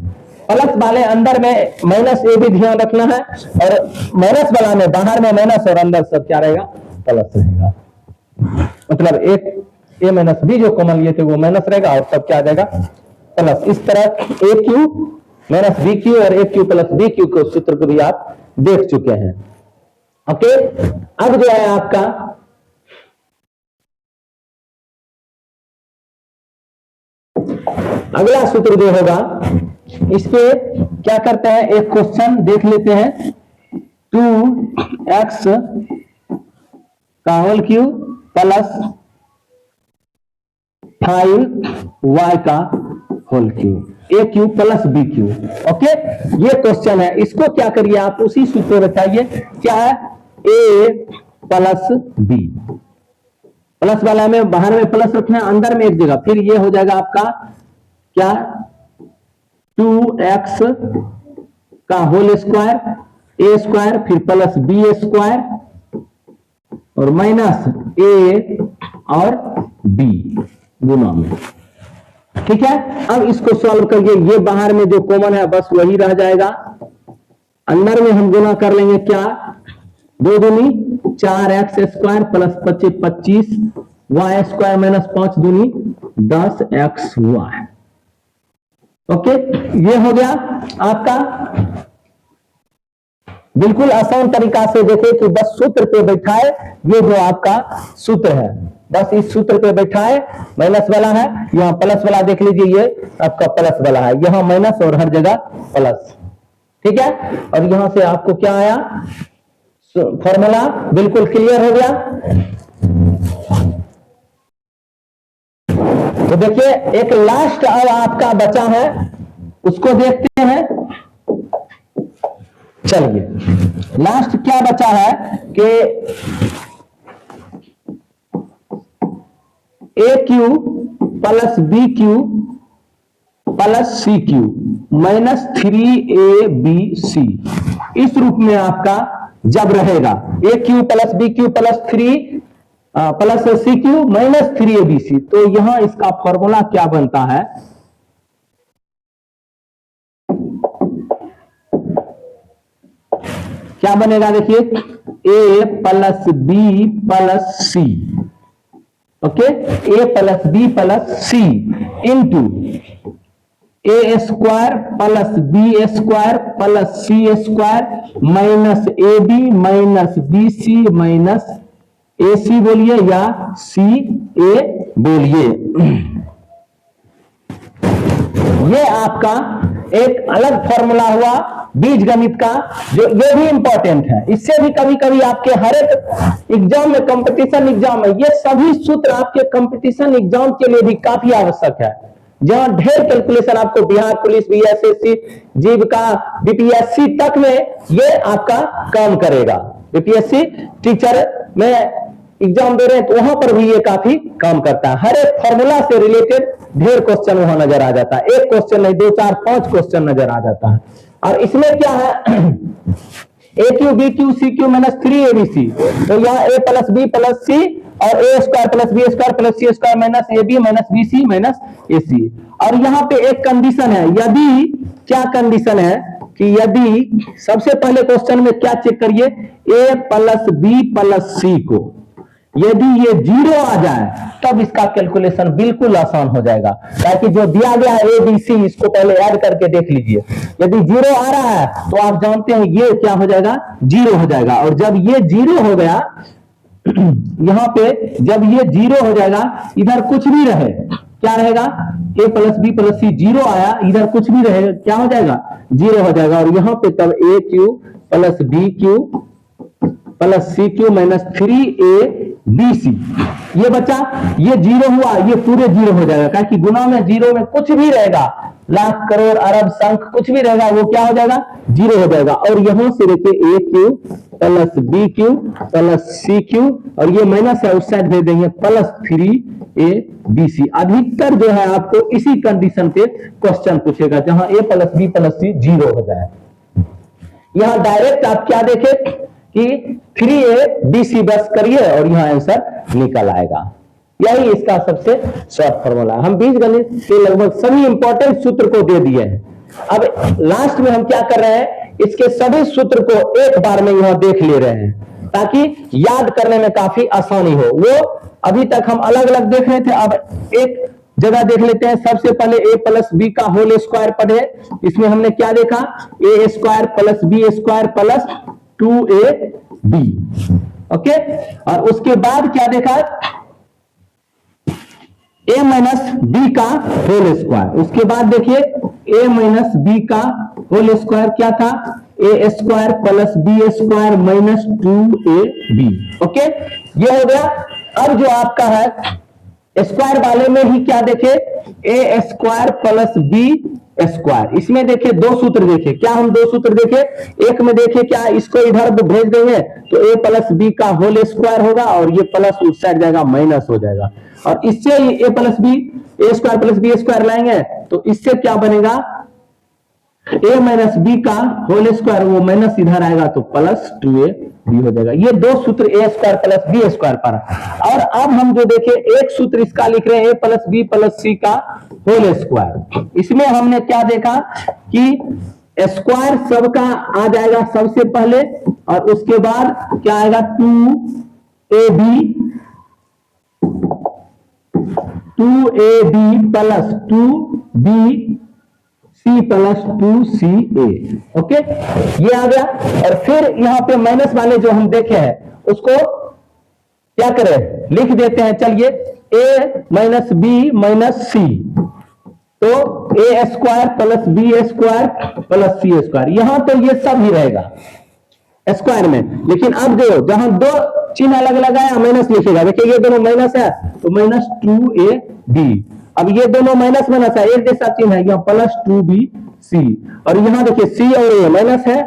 [SPEAKER 1] प्लस वाले अंदर में माइनस ए भी ध्यान रखना है, और माइनस वाला में बाहर में माइनस और अंदर सब क्या रहेगा प्लस रहेगा। मतलब एक ए माइनस बी जो कॉमन लिए थे वो माइनस रहेगा और सब क्या आ जाएगा प्लस। इस तरह ए क्यू माइनस बी क्यू और ए क्यू प्लस बी क्यू को सूत्र को भी आप देख चुके हैं। ओके, अब जो है आपका अगला सूत्र जो होगा, इसके क्या करते हैं एक क्वेश्चन देख लेते हैं। 2x का होल क्यू प्लस 5y का whole cube, a cube plus B cube. Okay, ये क्वेश्चन है, इसको क्या करिए आप उसी सूत्र में बताइए क्या है ए प्लस बी। प्लस वाला में बाहर में प्लस रखना है, अंदर में एक जगह, फिर ये हो जाएगा आपका क्या 2x का होल स्क्वायर ए स्क्वायर फिर प्लस बी स्क्वायर और माइनस ए और बी गुना में। ठीक है, अब इसको सॉल्व करिए। ये बाहर में जो कॉमन है बस वही रह जाएगा, अंदर में हम गुना कर लेंगे क्या 2 दूनी 4x square plus 25 y square minus 5 दूनी 10xy। ओके, ये हो गया आपका बिल्कुल आसान तरीका से देखें कि बस सूत्र पे बैठाए, ये जो आपका सूत्र है बस इस सूत्र पे बैठाए, माइनस वाला है यहाँ प्लस वाला देख लीजिए, ये आपका प्लस वाला है, यहाँ माइनस और हर जगह प्लस, ठीक है। और यहां से आपको क्या आया, फॉर्मूला बिल्कुल क्लियर हो गया। तो देखिए एक लास्ट अब आपका बचा है, उसको देखते हैं। चलिए लास्ट क्या बचा है कि a cube plus B cube plus c cube minus 3ab, इस रूप में आपका जब रहेगा a cube plus B cube plus plus c cube minus 3abc, तो यहां इसका फॉर्मूला क्या बनता है, क्या बनेगा देखिए, a plus b plus c, okay, a plus b plus c into a square plus B square plus C square minus a b minus b c minus a c बोलिए या सी ए बोलिए। ये आपका एक अलग फॉर्मूला हुआ बीज गणित का, जो ये भी इंपॉर्टेंट है, इससे भी कभी कभी आपके हर एक एग्जाम में, कंपटीशन एग्जाम में, ये सभी सूत्र आपके कंपटीशन एग्जाम के लिए भी काफी आवश्यक है, जहां ढेर कैलकुलेशन आपको बिहार पुलिस, बीएसएससी, जीविका, बीपीएससी तक में ये आपका काम करेगा। बीपीएससी टीचर में एग्जाम दे रहे हैं तो वहां पर भी ये काफी काम करता है, हर एक फॉर्मूला से रिलेटेड ढेर क्वेश्चन वहां नजर आ जाता है, एक क्वेश्चन नहीं 2 4 5 क्वेश्चन नजर आ जाता है। और इसमें क्या है, a cube b cube c cube minus 3abc, तो यहाँ a plus b plus c और a square plus B square plus C square minus a b minus b c minus a c. और यहाँ पे एक कंडीशन है, यदि क्या कंडीशन है कि यदि सबसे पहले क्वेश्चन में क्या चेक करिए, ए प्लस बी प्लस सी को यदि ये 0 आ जाए तब इसका कैलकुलेशन बिल्कुल आसान हो जाएगा, ताकि जो दिया गया है ए बी सी इसको पहले ऐड करके देख लीजिए, यदि 0 आ रहा है तो आप जानते हैं ये क्या हो जाएगा, 0 हो जाएगा। और जब ये 0 हो गया यहां पे जब ये 0 हो जाएगा, इधर कुछ भी रहे क्या रहेगा, ए प्लस बी प्लस सी 0 आया, इधर कुछ भी रहेगा क्या हो जाएगा, 0 हो जाएगा। और यहां पे तब a cube plus B cube plus c cube minus 3abc, ये बचा, ये 0 हुआ, ये पूरे 0 हो जाएगा, क्योंकि गुना में 0 में कुछ भी रहेगा, लाख करोड़ अरब संख कुछ भी रहेगा वो क्या हो जाएगा, 0 हो जाएगा। और यहां से देखिए a cube plus B cube plus c cube, और ये माइनस है उस साइड भेज देंगे प्लस 3abc। अधिकतर जो है आपको इसी कंडीशन पे क्वेश्चन पूछेगा, जहां ए प्लस बी प्लस सी 0 हो जाए। यहां डायरेक्ट आप क्या देखें कि 3abc बस करिए और यहां आंसर निकल आएगा। यही इसका सबसे शॉर्ट फॉर्मूला है। हम बीजगणित के लगभग सभी इंपॉर्टेंट सूत्र को दे दिए हैं। अब लास्ट में हम क्या कर रहे हैं, इसके सभी सूत्र को एक बार में यहां देख ले रहे हैं, ताकि याद करने में काफी आसानी हो। वो अभी तक हम अलग अलग देख रहे थे, अब एक जगह देख लेते हैं। सबसे पहले ए प्लस बी का होल स्क्वायर पढ़े, इसमें हमने क्या देखा, a square plus B square plus 2ab, okay. और उसके बाद क्या देखा, ए माइनस बी का होल स्क्वायर, उसके बाद देखिए ए माइनस बी का होल स्क्वायर क्या था, a square plus B square minus 2ab, okay, ये हो गया। अब जो आपका है स्क्वायर वाले में ही क्या देखे, ए स्क्वायर प्लस बी स्क्वायर, इसमें देखिए 2 सूत्र देखे, क्या हम 2 सूत्र देखे, एक में देखे क्या, इसको इधर भेज देंगे तो ए प्लस बी का होल स्क्वायर होगा और ये प्लस उस साइड जाएगा माइनस हो जाएगा, और इससे ए plus b a square plus B square लाएंगे तो इससे क्या बनेगा, ए माइनस बी का होल स्क्वायर, वो माइनस इधर आएगा तो प्लस 2ab हो जाएगा। ये 2 सूत्र ए स्क्वायर प्लस बी स्क्वायर पर। और अब हम जो देखे एक सूत्र इसका लिख रहे हैं, ए प्लस बी प्लस सी का होल स्क्वायर, इसमें हमने क्या देखा कि स्क्वायर सबका आ जाएगा सबसे पहले, और उसके बाद क्या आएगा 2ab plus 2bc C plus 2CA। Okay, ये आ गया। और फिर यहां पे माइनस वाले जो हम देखे हैं उसको क्या करें, लिख देते हैं। चलिए, A minus B minus C, तो A square plus B square plus C square, यहां तो ये सब ही रहेगा स्क्वायर में। लेकिन अब जो जहां दो चिन्ह अलग अलग आया माइनस लिखेगा। देखिए ये दोनों माइनस है तो माइनस 2AB। अब ये दोनों माइनस माइनस है, एक जैसा चिन्ह है, यहाँ प्लस 2BC। और यहाँ देखिए C और A माइनस है,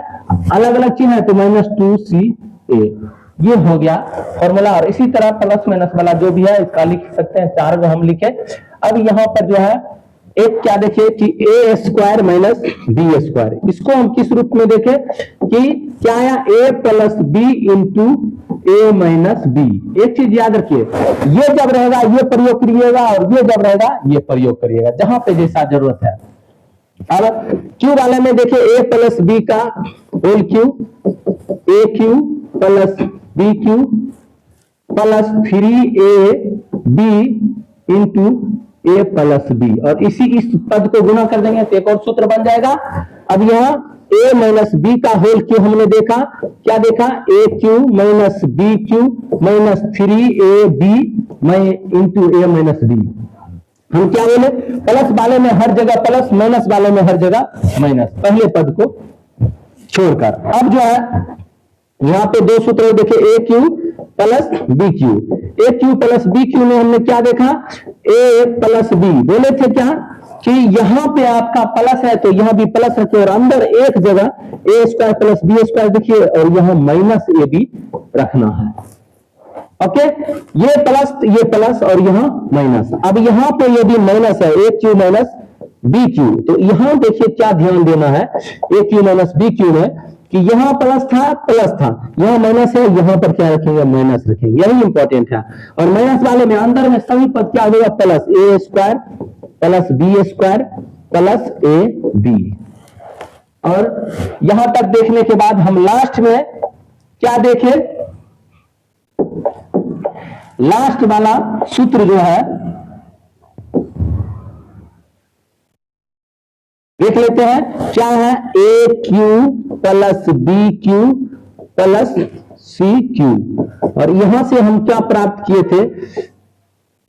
[SPEAKER 1] अलग अलग चिन्ह है तो माइनस 2CA। ये हो गया फॉर्मूला। और इसी तरह प्लस माइनस वाला जो भी है इसका लिख सकते हैं, 4 को हम लिखे। अब यहाँ पर जो है एक क्या देखे कि A square minus B square, इसको हम किस रूप में देखें कि क्या आया, A plus B into A minus B। एक चीज याद रखिए, ये जब रहेगा ये प्रयोग करिएगा और ये जब रहेगा ये प्रयोग करिएगा, जहां पे जैसा जरूरत है। अब क्यू वाले में देखिए A प्लस B का whole cube, A cube plus B cube plus 3AB into A plus B, और इस पद को गुणा कर देंगे तो एक और सूत्र बन जाएगा। अब यहाँ A माइनस B का होल क्यू हमने देखा, क्या देखा, A Q minus B Q minus 3AB into A minus B। हम क्या बोले, प्लस वाले में हर जगह प्लस, माइनस वाले में हर जगह माइनस, पहले पद को छोड़कर। अब जो है यहाँ पे दो सूत्र देखे, ए cube plus B Q. A cube plus B Q में हमने क्या देखा, ए प्लस बी। बोले थे क्या कि यहाँ पे आपका प्लस है तो यहाँ भी प्लस रखे, और अंदर एक जगह ए स्क्वायर प्लस बी स्क्वायर देखिए, और यहाँ माइनस ए बी रखना है। ओके, ये प्लस और यहाँ माइनस। अब यहाँ पे यदि माइनस है, a cube minus b Q, तो यहाँ देखिए क्या ध्यान देना है a cube minus b Q में कि यहाँ प्लस था, यहाँ माइनस है, यहाँ पर क्या रखेंगे, माइनस रखेंगे, यही इंपॉर्टेंट है। और माइनस वाले में अंदर में सभी पद क्या होगा, plus a square plus B square plus a b. और यहां तक देखने के बाद हम लास्ट में क्या देखें, लास्ट वाला सूत्र जो है देख लेते हैं, क्या है, a cube plus B cube plus c cube. और यहां से हम क्या प्राप्त किए थे,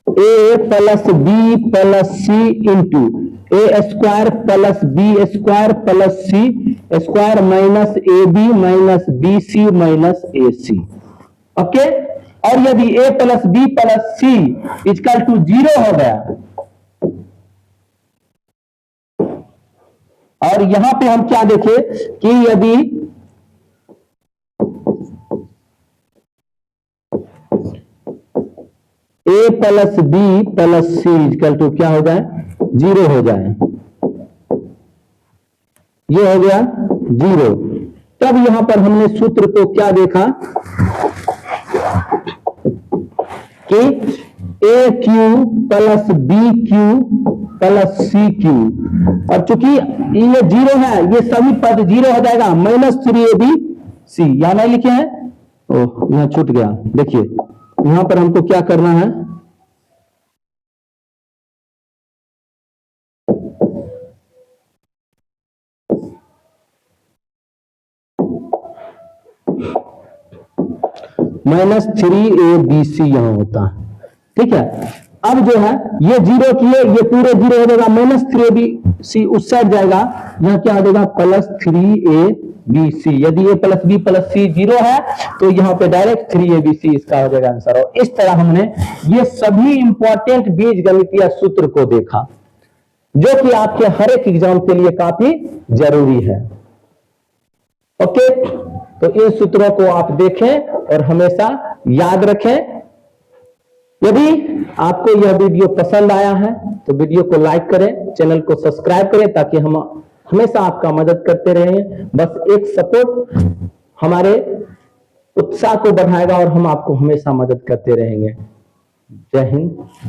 [SPEAKER 1] a plus b plus c into a square plus B square plus C square minus a b minus b c minus a c. Okay, और यदि a plus b plus c equal to 0 हो गया, और यहां पे हम क्या देखें कि यदि a plus b plus c equal to क्या हो जाए, 0 हो जाए, ये हो गया 0, तब यहां पर हमने सूत्र को क्या देखा कि a cube plus B cube plus c cube. और चूंकि ये 0 है, ये सभी पद 0 हो जाएगा, माइनस 3AB सी। यहां नहीं लिखे हैं, ओह यहां छूट गया। देखिए यहां पर हमको क्या करना है, माइनस 3ABC यहां होता है, ठीक है। अब जो है ये 0 किए, ये पूरे 0 हो जाएगा, माइनस 3ABC उस साइड जाएगा, यहां क्या हो जाएगा, प्लस 3ABC। यदि ए प्लस बी प्लस सी 0 है तो यहाँ पे डायरेक्ट 3ABC इसका हो जाएगा आंसर। और इस तरह हमने ये सभी इंपॉर्टेंट बीजगणितीय सूत्र को देखा, जो कि आपके हर एक एग्जाम के लिए काफी जरूरी है। ओके, तो इन सूत्रों को आप देखें और हमेशा याद रखें। यदि आपको यह वीडियो पसंद आया है तो वीडियो को लाइक करें, चैनल को सब्सक्राइब करें, ताकि हम हमेशा आपका मदद करते रहें। बस एक सपोर्ट हमारे उत्साह को बढ़ाएगा और हम आपको हमेशा मदद करते रहेंगे। जय हिंद।